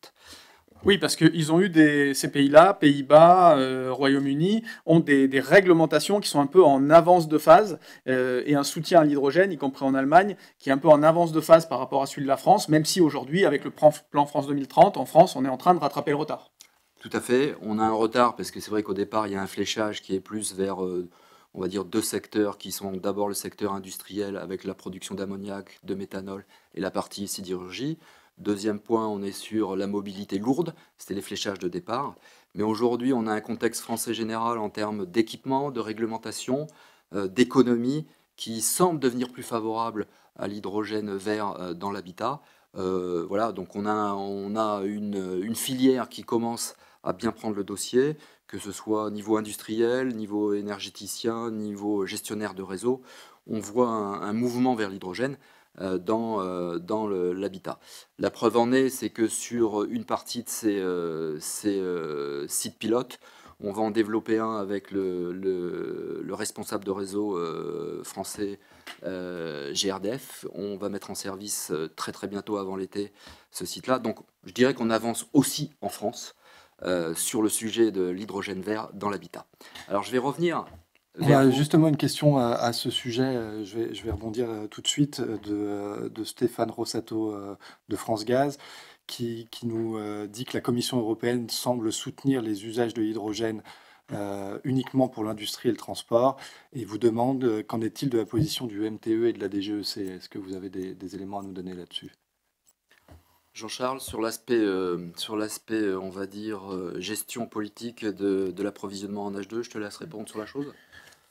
Oui, parce qu'ils ont eu ces pays-là, Pays-Bas, Royaume-Uni, ont des réglementations qui sont un peu en avance de phase et un soutien à l'hydrogène, y compris en Allemagne, qui est un peu en avance de phase par rapport à celui de la France, même si aujourd'hui, avec le plan France 2030, en France, on est en train de rattraper le retard. Tout à fait. On a un retard parce que c'est vrai qu'au départ, il y a un fléchage qui est plus vers, on va dire, 2 secteurs qui sont d'abord le secteur industriel avec la production d'ammoniac, de méthanol et la partie sidérurgie. Deuxième point, on est sur la mobilité lourde, c'était les fléchages de départ. Mais aujourd'hui, on a un contexte français général en termes d'équipement, de réglementation, d'économie, qui semble devenir plus favorable à l'hydrogène vert dans l'habitat. Voilà, donc on a une filière qui commence à bien prendre le dossier, que ce soit niveau industriel, niveau énergéticien, niveau gestionnaire de réseau. On voit un mouvement vers l'hydrogène dans l'habitat. La preuve en est, c'est que sur une partie de ces sites pilotes, on va en développer un avec le responsable de réseau français GRDF. On va mettre en service très très bientôt avant l'été ce site-là. Donc je dirais qu'on avance aussi en France sur le sujet de l'hydrogène vert dans l'habitat. Alors je vais revenir justement une question à ce sujet. Je vais rebondir tout de suite de Stéphane Rossato de France Gaz qui nous dit que la Commission européenne semble soutenir les usages de l'hydrogène uniquement pour l'industrie et le transport et vous demande qu'en est-il de la position du MTE et de la DGEC. Est-ce que vous avez des éléments à nous donner là-dessus? Jean-Charles, sur l'aspect, on va dire, gestion politique de l'approvisionnement en H2, je te laisse répondre sur la chose.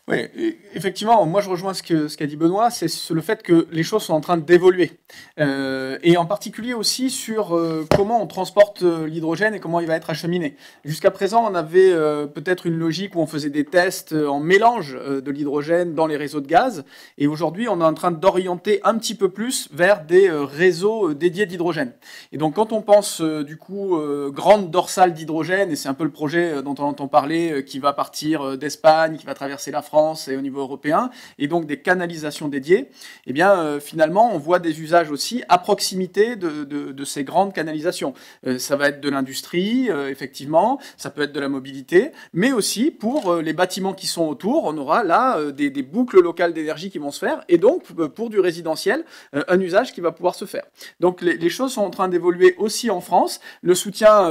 Oui, effectivement, moi je rejoins ce qu'a dit Benoît, c'est le fait que les choses sont en train d'évoluer. Et en particulier aussi sur comment on transporte l'hydrogène et comment il va être acheminé. Jusqu'à présent, on avait peut-être une logique où on faisait des tests en mélange de l'hydrogène dans les réseaux de gaz. Et aujourd'hui, on est en train d'orienter un petit peu plus vers des réseaux dédiés d'hydrogène. Et donc quand on pense du coup grande dorsale d'hydrogène, et c'est un peu le projet dont on entend parler, qui va partir d'Espagne, qui va traverser la France, et au niveau européen, et donc des canalisations dédiées, eh bien finalement on voit des usages aussi à proximité de ces grandes canalisations. Ça va être de l'industrie, effectivement, ça peut être de la mobilité, mais aussi pour les bâtiments qui sont autour, on aura là des boucles locales d'énergie qui vont se faire, et donc pour du résidentiel, un usage qui va pouvoir se faire. Donc les choses sont en train d'évoluer aussi en France, le soutien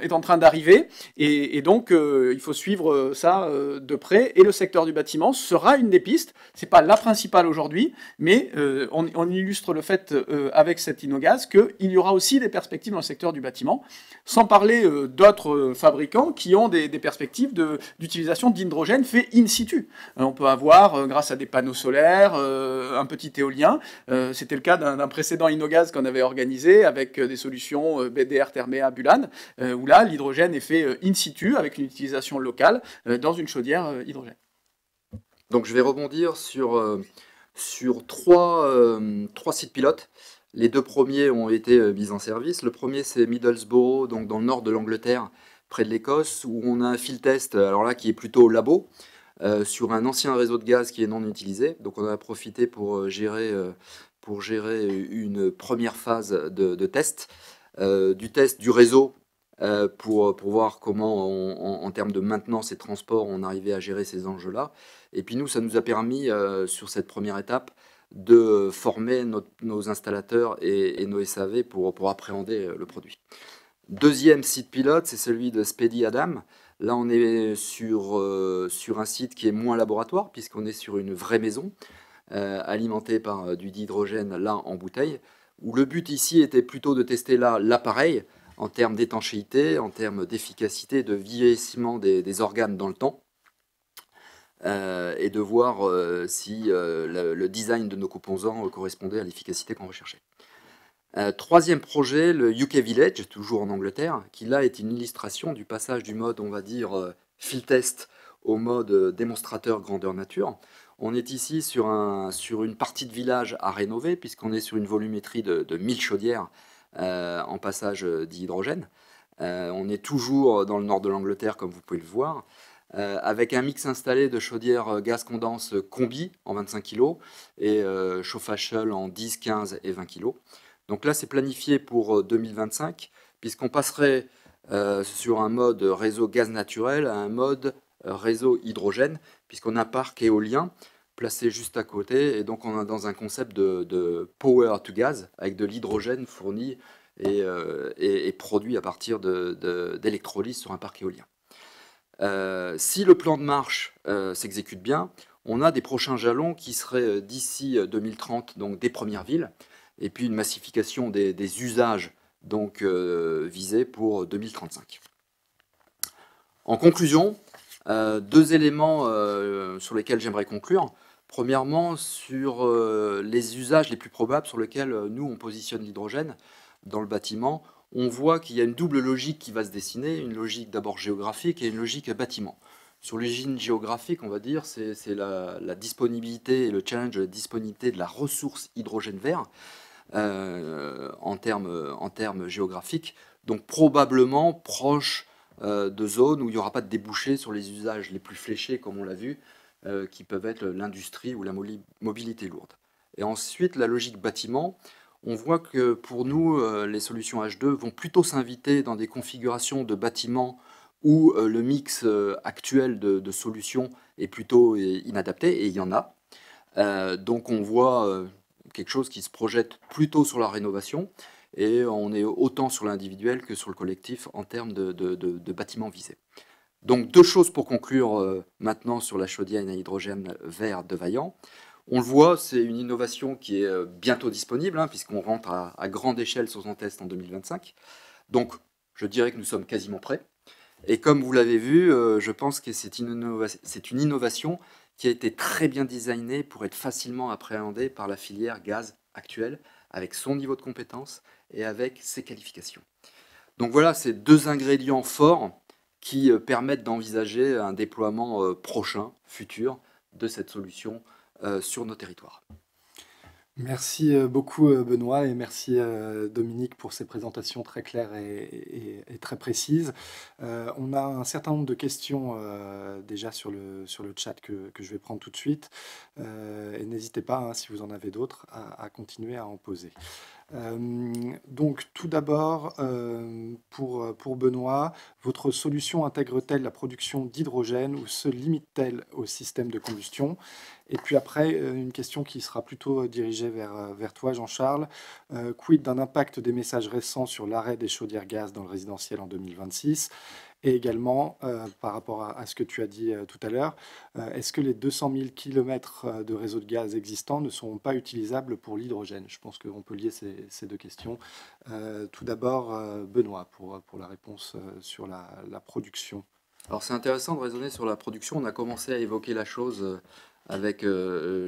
est en train d'arriver, et donc il faut suivre ça de près, et le secteur du bâtiment sera une des pistes. C'est pas la principale aujourd'hui, mais on illustre le fait avec cette Inogaz qu'il y aura aussi des perspectives dans le secteur du bâtiment, sans parler d'autres fabricants qui ont des perspectives d'utilisation d'hydrogène fait in situ. On peut avoir, grâce à des panneaux solaires, un petit éolien. C'était le cas d'un précédent Inogaz qu'on avait organisé avec des solutions BDR Thermea à Bulan, où là, l'hydrogène est fait in situ avec une utilisation locale dans une chaudière hydrogène. Donc je vais rebondir sur trois sites pilotes. Les deux premiers ont été mis en service. Le premier, c'est Middlesbrough, donc dans le nord de l'Angleterre, près de l'Écosse, où on a un field test, alors là, qui est plutôt labo, sur un ancien réseau de gaz qui est non utilisé. Donc on en a profité pour gérer une première phase de test, du test du réseau, pour voir comment, en termes de maintenance et de transport, on arrivait à gérer ces enjeux-là. Et puis nous, ça nous a permis, sur cette première étape, de former nos installateurs et nos SAV pour appréhender le produit. Deuxième site pilote, c'est celui de Speedy Adam. Là, on est sur un site qui est moins laboratoire, puisqu'on est sur une vraie maison, alimentée par du dihydrogène, là, en bouteille, où le but ici était plutôt de tester l'appareil, en termes d'étanchéité, en termes d'efficacité, de vieillissement des organes dans le temps, et de voir si le design de nos composants correspondait à l'efficacité qu'on recherchait. Troisième projet, le UK Village, toujours en Angleterre, qui là est une illustration du passage du mode, on va dire, field test au mode démonstrateur grandeur nature. On est ici sur une partie de village à rénover, puisqu'on est sur une volumétrie de 1000 chaudières, en passage d'hydrogène. On est toujours dans le nord de l'Angleterre, comme vous pouvez le voir, avec un mix installé de chaudières gaz condense combi en 25 kg et chauffage seul en 10, 15 et 20 kg. Donc là, c'est planifié pour 2025, puisqu'on passerait sur un mode réseau gaz naturel à un mode réseau hydrogène, puisqu'on a un parc éolien placé juste à côté, et donc on est dans un concept de power to gas, avec de l'hydrogène fourni et produit à partir d'électrolyse sur un parc éolien. Si le plan de marche s'exécute bien, on a des prochains jalons qui seraient d'ici 2030, donc des premières villes, et puis une massification des usages donc, visés pour 2035. En conclusion, deux éléments sur lesquels j'aimerais conclure. Premièrement, sur les usages les plus probables sur lesquels nous, on positionne l'hydrogène dans le bâtiment, on voit qu'il y a une double logique qui va se dessiner, une logique d'abord géographique et une logique bâtiment. Sur l'origine géographique, on va dire, c'est la disponibilité et le challenge de la disponibilité de la ressource hydrogène vert en termes géographiques, donc probablement proche de zones où il n'y aura pas de débouchés sur les usages les plus fléchés, comme on l'a vu, qui peuvent être l'industrie ou la mobilité lourde. Et ensuite, la logique bâtiment, on voit que pour nous, les solutions H2 vont plutôt s'inviter dans des configurations de bâtiments où le mix actuel de solutions est plutôt inadapté, et il y en a. Donc on voit quelque chose qui se projette plutôt sur la rénovation, et on est autant sur l'individuel que sur le collectif en termes de bâtiments visés. Donc deux choses pour conclure maintenant sur la chaudière à hydrogène vert de Vaillant. On le voit, c'est une innovation qui est bientôt disponible, hein, puisqu'on rentre à grande échelle sur son test en 2025. Donc, je dirais que nous sommes quasiment prêts. Et comme vous l'avez vu, je pense que c'est une innovation qui a été très bien designée pour être facilement appréhendée par la filière gaz actuelle, avec son niveau de compétence et avec ses qualifications. Donc voilà, c'est deux ingrédients forts qui permettent d'envisager un déploiement prochain, futur, de cette solution sur nos territoires. Merci beaucoup Benoît et merci Dominique pour ces présentations très claires et très précises. On a un certain nombre de questions déjà sur le chat que je vais prendre tout de suite. Et n'hésitez pas, hein, si vous en avez d'autres, à continuer à en poser. Donc tout d'abord, pour Benoît, votre solution intègre-t-elle la production d'hydrogène ou se limite-t-elle au système de combustion? Et puis après, une question qui sera plutôt dirigée vers toi, Jean-Charles. Quid d'un impact des messages récents sur l'arrêt des chaudières gaz dans le résidentiel en 2026? Et également, par rapport à ce que tu as dit tout à l'heure, est-ce que les 200 000 km de réseau de gaz existants ne sont pas utilisables pour l'hydrogène? Je pense qu'on peut lier ces deux questions. Tout d'abord, Benoît, pour la réponse sur la production. Alors c'est intéressant de raisonner sur la production. On a commencé à évoquer la chose avec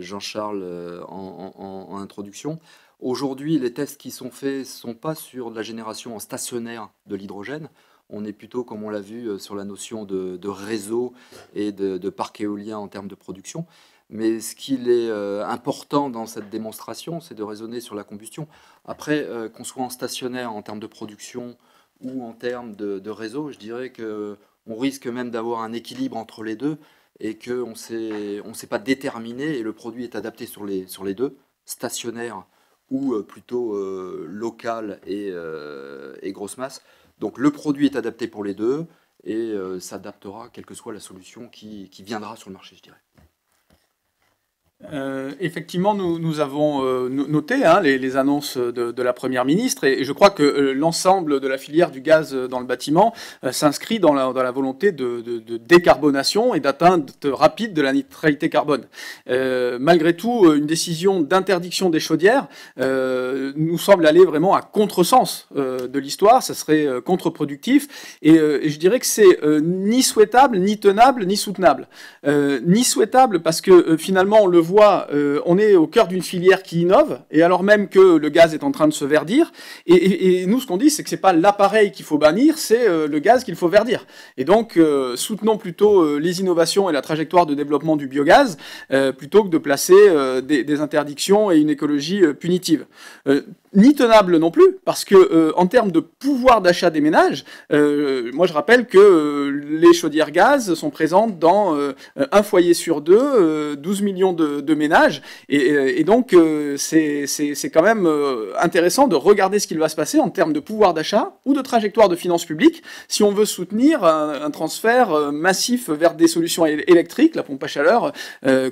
Jean-Charles en introduction. Aujourd'hui, les tests qui sont faits ne sont pas sur de la génération en stationnaire de l'hydrogène. On est plutôt, comme on l'a vu, sur la notion de réseau et de parc éolien en termes de production. Mais ce qu'il est important dans cette démonstration, c'est de raisonner sur la combustion. Après, qu'on soit en stationnaire en termes de production ou en termes de réseau, je dirais qu'on risque même d'avoir un équilibre entre les deux et qu'on ne s'est pas déterminé et le produit est adapté sur les deux, stationnaire ou plutôt local et grosse masse. Donc le produit est adapté pour les deux et s'adaptera quelle que soit la solution qui viendra sur le marché, je dirais. Effectivement, nous avons noté hein, les annonces de la Première ministre et je crois que l'ensemble de la filière du gaz dans le bâtiment s'inscrit dans la volonté de décarbonation et d'atteinte rapide de la neutralité carbone. Malgré tout, une décision d'interdiction des chaudières nous semble aller vraiment à contresens de l'histoire, ça serait contre-productif et je dirais que c'est ni souhaitable, ni tenable, ni soutenable. Ni souhaitable parce que finalement on le voit, on est au cœur d'une filière qui innove, et alors même que le gaz est en train de se verdir, et nous ce qu'on dit c'est que c'est pas l'appareil qu'il faut bannir, c'est le gaz qu'il faut verdir. Et donc soutenons plutôt les innovations et la trajectoire de développement du biogaz, plutôt que de placer des interdictions et une écologie punitive. Ni tenable non plus, parce que en termes de pouvoir d'achat des ménages, moi je rappelle que les chaudières gaz sont présentes dans un foyer sur deux, 12 millions de ménages, et donc c'est quand même intéressant de regarder ce qu'il va se passer en termes de pouvoir d'achat ou de trajectoire de finances publiques si on veut soutenir un transfert massif vers des solutions électriques. La pompe à chaleur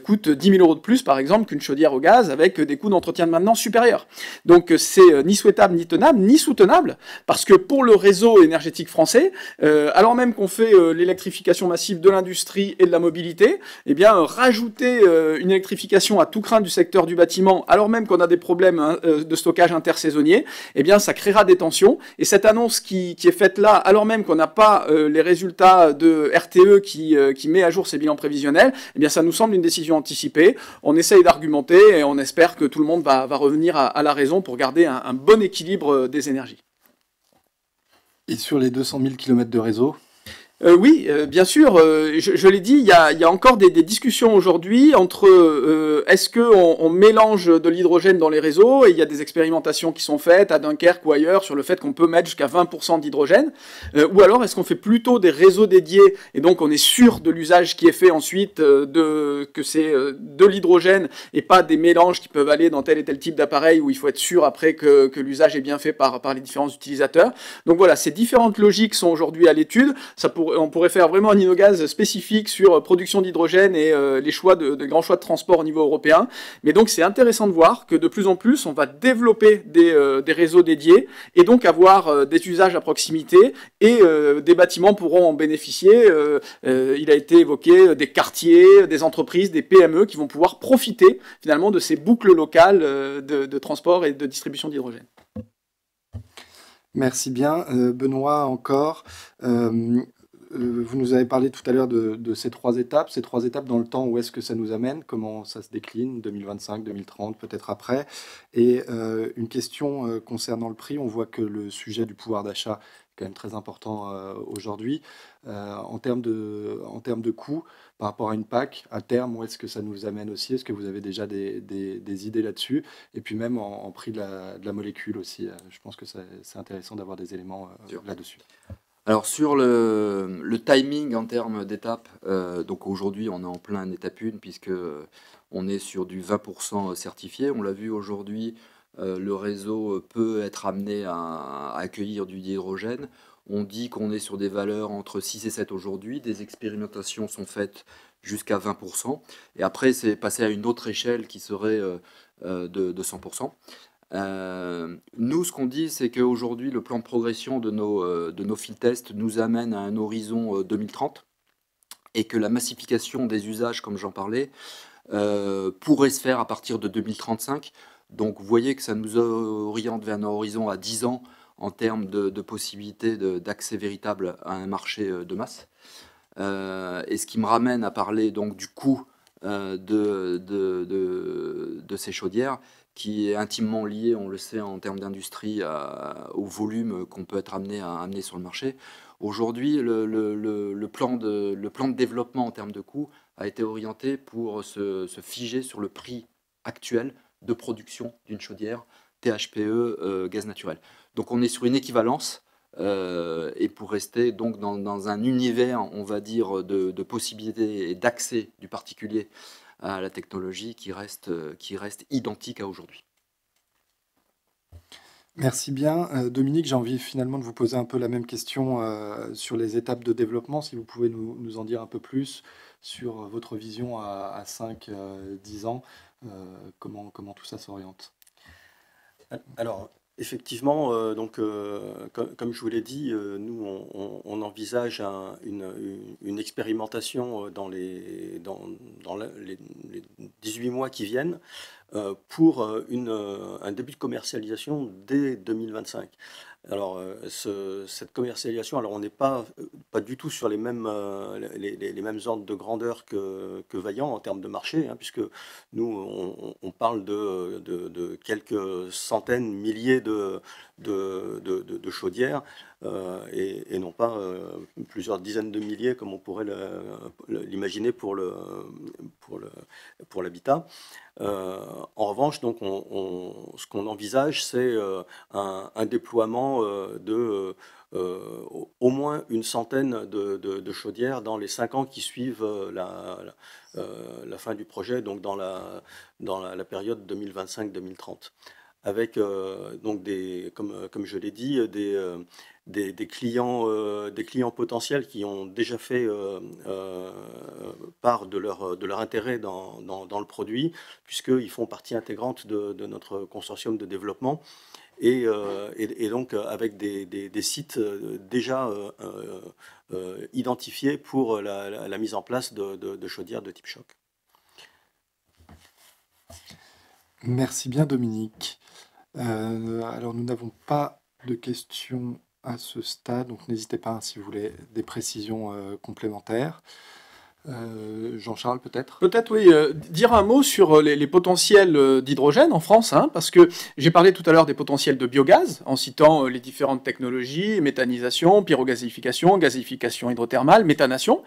coûte 10 000 € de plus par exemple qu'une chaudière au gaz avec des coûts d'entretien de maintenance supérieurs. Donc c'est ni souhaitable, ni tenable, ni soutenable, parce que pour le réseau énergétique français, alors même qu'on fait l'électrification massive de l'industrie et de la mobilité, eh bien rajouter une électrification à tout crin du secteur du bâtiment, alors même qu'on a des problèmes de stockage intersaisonnier, eh bien ça créera des tensions. Et cette annonce qui est faite là, alors même qu'on n'a pas les résultats de RTE qui met à jour ses bilans prévisionnels, eh bien ça nous semble une décision anticipée. On essaye d'argumenter et on espère que tout le monde va revenir à la raison pour garder un bon équilibre des énergies. Et sur les 200 000 km de réseau? Oui, bien sûr, je l'ai dit, il y a encore des discussions aujourd'hui entre est-ce qu'on mélange de l'hydrogène dans les réseaux, et il y a des expérimentations qui sont faites à Dunkerque ou ailleurs sur le fait qu'on peut mettre jusqu'à 20% d'hydrogène, ou alors est-ce qu'on fait plutôt des réseaux dédiés, et donc on est sûr de l'usage qui est fait ensuite, que c'est de l'hydrogène et pas des mélanges qui peuvent aller dans tel et tel type d'appareil où il faut être sûr après que l'usage est bien fait par les différents utilisateurs. Donc voilà, ces différentes logiques sont aujourd'hui à l'étude. on pourrait faire vraiment un InnoGaz spécifique sur production d'hydrogène et les choix de grands choix de transport au niveau européen. Mais donc c'est intéressant de voir que de plus en plus on va développer des réseaux dédiés et donc avoir des usages à proximité et des bâtiments pourront en bénéficier. Il a été évoqué des quartiers, des entreprises, des PME qui vont pouvoir profiter finalement de ces boucles locales de transport et de distribution d'hydrogène. Merci bien. Benoît, encore. Vous nous avez parlé tout à l'heure de ces trois étapes dans le temps, où est-ce que ça nous amène, comment ça se décline, 2025, 2030, peut-être après. Et une question concernant le prix, on voit que le sujet du pouvoir d'achat est quand même très important aujourd'hui. En termes de coûts, par rapport à une PAC, à terme, où est-ce que ça nous amène aussi? Est-ce que vous avez déjà des idées là-dessus? Et puis même en prix de la molécule aussi, je pense que c'est intéressant d'avoir des éléments là-dessus. Alors sur le timing en termes d'étapes, donc aujourd'hui on est en plein étape 1 puisque on est sur du 20% certifié. On l'a vu aujourd'hui, le réseau peut être amené à accueillir du dihydrogène. On dit qu'on est sur des valeurs entre 6 et 7 aujourd'hui. Des expérimentations sont faites jusqu'à 20%. Et après, c'est passé à une autre échelle qui serait de 100%. Nous, ce qu'on dit, c'est qu'aujourd'hui, le plan de progression de nos field tests nous amène à un horizon 2030 et que la massification des usages, comme j'en parlais, pourrait se faire à partir de 2035. Donc, vous voyez que ça nous oriente vers un horizon à 10 ans en termes de possibilités d'accès véritable à un marché de masse. Et ce qui me ramène à parler donc du coût de ces chaudières, qui est intimement lié, on le sait, en termes d'industrie, au volume qu'on peut être amené à amener sur le marché. Aujourd'hui, le plan de développement en termes de coûts a été orienté pour se figer sur le prix actuel de production d'une chaudière THPE gaz naturel. Donc on est sur une équivalence et pour rester donc dans un univers, on va dire, de possibilités et d'accès du particulier à la technologie qui reste identique à aujourd'hui. Merci bien. Dominique, j'ai envie finalement de vous poser un peu la même question sur les étapes de développement. Si vous pouvez nous en dire un peu plus sur votre vision à 5-10 ans, comment tout ça s'oriente? Alors, effectivement, comme je vous l'ai dit, nous, on envisage une expérimentation dans les 18 mois qui viennent pour un début de commercialisation dès 2025. Alors, cette commercialisation, alors on n'est pas du tout sur les mêmes ordres de grandeur que Vaillant en termes de marché, hein, puisque nous, on parle de quelques centaines, milliers de chaudières et non pas plusieurs dizaines de milliers comme on pourrait l'imaginer pour l'habitat. En revanche, donc, ce qu'on envisage, c'est un déploiement de au moins une centaine de chaudières dans les 5 ans qui suivent la fin du projet, donc dans la période 2025-2030. Avec donc comme je l'ai dit, des clients potentiels qui ont déjà fait part de leur intérêt dans le produit, puisqu'ils font partie intégrante de notre consortium de développement, et donc avec des sites déjà identifiés pour la mise en place de chaudières de type choc. Merci bien, Dominique. Alors, nous n'avons pas de questions à ce stade, donc n'hésitez pas si vous voulez des précisions complémentaires. Jean-Charles, peut-être? Peut-être, oui. Dire un mot sur les potentiels d'hydrogène en France, hein, parce que j'ai parlé tout à l'heure des potentiels de biogaz, en citant les différentes technologies, méthanisation, pyrogasification, gasification hydrothermale, méthanation.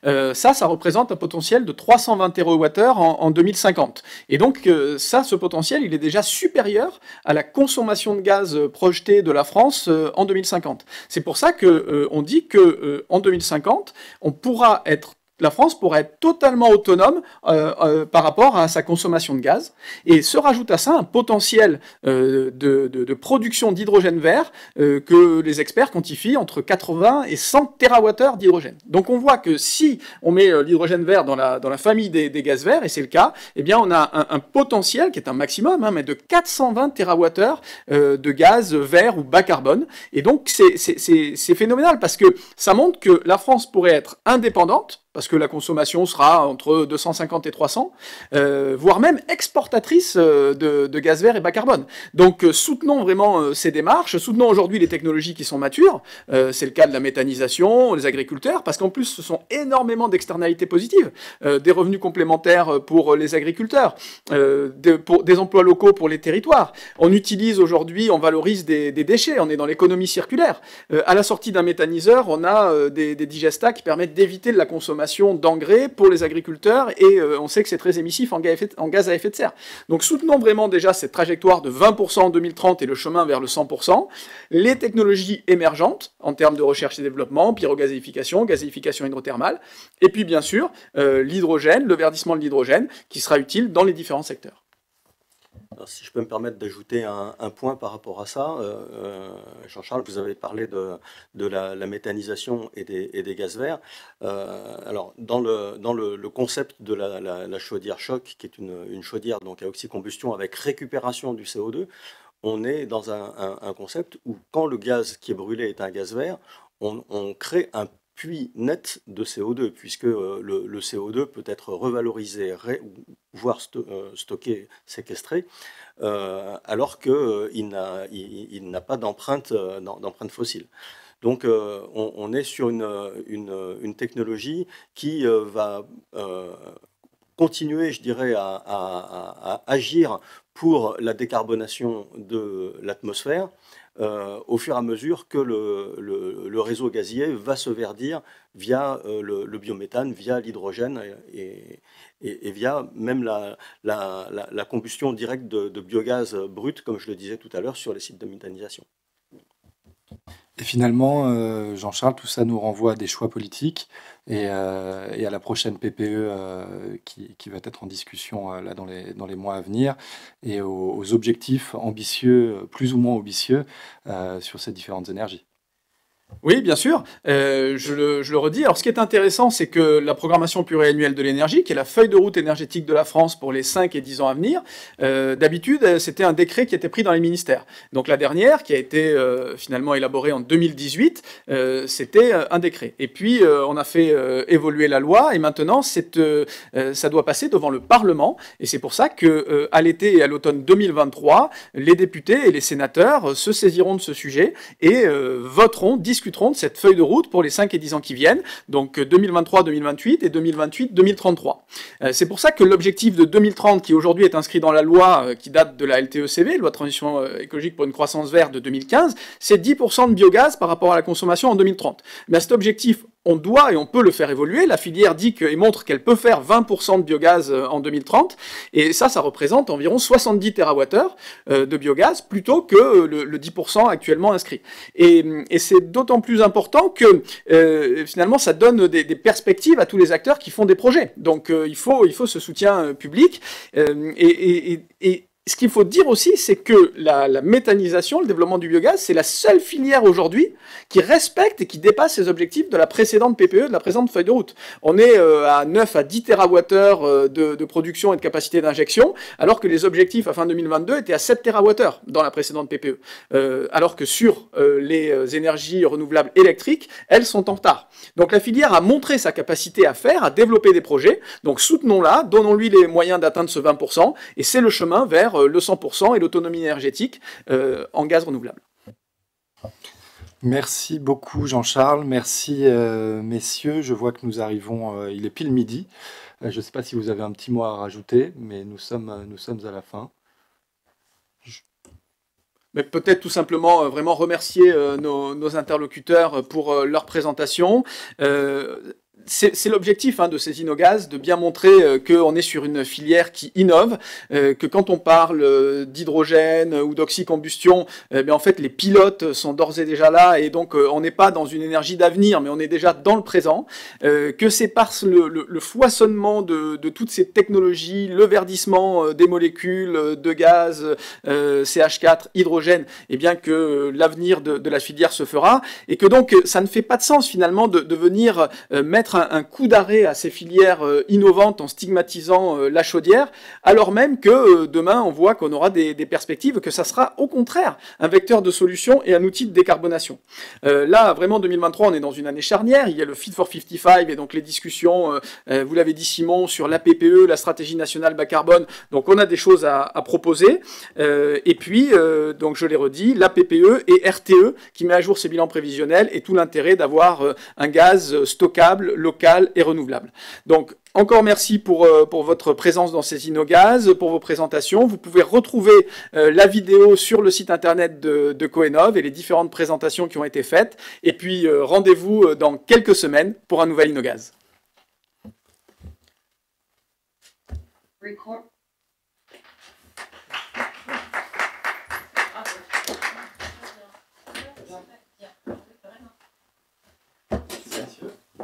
Ça représente un potentiel de 320 TWh en 2050. Et donc, ce potentiel, il est déjà supérieur à la consommation de gaz projetée de la France en 2050. C'est pour ça qu'on dit qu'en 2050, on pourra être la France pourrait être totalement autonome par rapport à sa consommation de gaz. Et se rajoute à ça un potentiel de production d'hydrogène vert que les experts quantifient entre 80 et 100 TWh d'hydrogène. Donc on voit que si on met l'hydrogène vert dans la famille des gaz verts, et c'est le cas, eh bien on a un potentiel qui est un maximum, hein, mais de 420 TWh de gaz vert ou bas carbone. Et donc c'est phénoménal parce que ça montre que la France pourrait être indépendante, parce que la consommation sera entre 250 et 300, voire même exportatrice de gaz vert et bas carbone. Donc soutenons vraiment ces démarches, soutenons aujourd'hui les technologies qui sont matures, c'est le cas de la méthanisation, les agriculteurs, parce qu'en plus ce sont énormément d'externalités positives, des revenus complémentaires pour les agriculteurs, pour des emplois locaux pour les territoires. On utilise aujourd'hui, on valorise des déchets, on est dans l'économie circulaire. À la sortie d'un méthaniseur, on a des digestats qui permettent d'éviter la consommation d'engrais pour les agriculteurs et on sait que c'est très émissif en gaz à effet de serre. Donc soutenons vraiment déjà cette trajectoire de 20% en 2030 et le chemin vers le 100%. Les technologies émergentes en termes de recherche et développement, pyrogazéification, gazéification hydrothermale, et puis bien sûr l'hydrogène, le verdissement de l'hydrogène qui sera utile dans les différents secteurs. Alors, si je peux me permettre d'ajouter un point par rapport à ça, Jean-Charles, vous avez parlé de la méthanisation et des gaz verts. Alors, dans le concept de la chaudière choc, qui est une chaudière donc à oxycombustion avec récupération du CO2, on est dans un concept où quand le gaz qui est brûlé est un gaz vert, on crée un puits net de CO2, puisque le CO2 peut être revalorisé, voire stocké, séquestré, alors qu'il n'a pas d'empreinte fossile. Donc on est sur une technologie qui va continuer, je dirais, à agir pour la décarbonation de l'atmosphère, au fur et à mesure que le réseau gazier va se verdir via le biométhane, via l'hydrogène et via même la combustion directe de biogaz brut, comme je le disais tout à l'heure, sur les sites de méthanisation. Et finalement, Jean-Charles, tout ça nous renvoie à des choix politiques et à la prochaine PPE qui va être en discussion là dans les mois à venir et aux objectifs ambitieux, plus ou moins ambitieux, sur ces différentes énergies. Oui, bien sûr. Je le redis. Alors, ce qui est intéressant, c'est que la programmation pluriannuelle de l'énergie, qui est la feuille de route énergétique de la France pour les 5 et 10 ans à venir, d'habitude, c'était un décret qui était pris dans les ministères. Donc, la dernière, qui a été finalement élaborée en 2018, c'était un décret. Et puis, on a fait évoluer la loi, et maintenant, ça doit passer devant le Parlement. Et c'est pour ça que à l'été et à l'automne 2023, les députés et les sénateurs se saisiront de ce sujet et discuteront de cette feuille de route pour les 5 et 10 ans qui viennent, donc 2023-2028 et 2028-2033. C'est pour ça que l'objectif de 2030, qui aujourd'hui est inscrit dans la loi qui date de la LTECV, loi de transition écologique pour une croissance verte de 2015, c'est 10% de biogaz par rapport à la consommation en 2030. Mais à cet objectif, on doit et on peut le faire évoluer. La filière dit et montre qu'elle peut faire 20% de biogaz en 2030, et ça représente environ 70 TWh de biogaz, plutôt que le 10% actuellement inscrit. Et c'est d'autant plus important que finalement ça donne des perspectives à tous les acteurs qui font des projets. Donc il faut ce soutien public, et ce qu'il faut dire aussi, c'est que la méthanisation, le développement du biogaz, c'est la seule filière aujourd'hui qui respecte et qui dépasse ses objectifs de la précédente PPE, de la précédente feuille de route. On est à 9 à 10 TWh de production et de capacité d'injection, alors que les objectifs à fin 2022 étaient à 7 TWh dans la précédente PPE. Alors que sur les énergies renouvelables électriques, elles sont en retard. Donc la filière a montré sa capacité à faire, à développer des projets. Donc soutenons-la, donnons-lui les moyens d'atteindre ce 20%, et c'est le chemin vers le 100% et l'autonomie énergétique en gaz renouvelable. Merci beaucoup Jean-Charles, merci messieurs, je vois que nous arrivons, il est pile midi, je ne sais pas si vous avez un petit mot à rajouter, mais nous sommes à la fin. Mais peut-être tout simplement vraiment remercier nos interlocuteurs pour leur présentation. c'est l'objectif de ces Inogaz, de bien montrer qu'on est sur une filière qui innove, que quand on parle d'hydrogène ou d'oxycombustion, en fait les pilotes sont d'ores et déjà là, et donc on n'est pas dans une énergie d'avenir, mais on est déjà dans le présent, que c'est par le foisonnement de toutes ces technologies, le verdissement des molécules de gaz, CH4, hydrogène, et bien que l'avenir de la filière se fera, et que donc ça ne fait pas de sens finalement de venir mettre un coup d'arrêt à ces filières innovantes en stigmatisant la chaudière, alors même que demain on voit qu'on aura des perspectives, que ça sera au contraire un vecteur de solution et un outil de décarbonation. Là, vraiment 2023, on est dans une année charnière, il y a le Fit for 55 et donc les discussions, vous l'avez dit Simon, sur la PPE, la stratégie nationale bas carbone, donc on a des choses à proposer, et puis, donc je l'ai redit, la PPE et RTE qui met à jour ses bilans prévisionnels et tout l'intérêt d'avoir un gaz stockable, local et renouvelable. Donc, encore merci pour votre présence dans ces Inogaz, pour vos présentations. Vous pouvez retrouver la vidéo sur le site internet de Coenov et les différentes présentations qui ont été faites. Et puis, rendez-vous dans quelques semaines pour un nouvel Inogaz.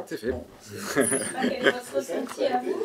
C'est fait. Quel est votre ressenti à vous?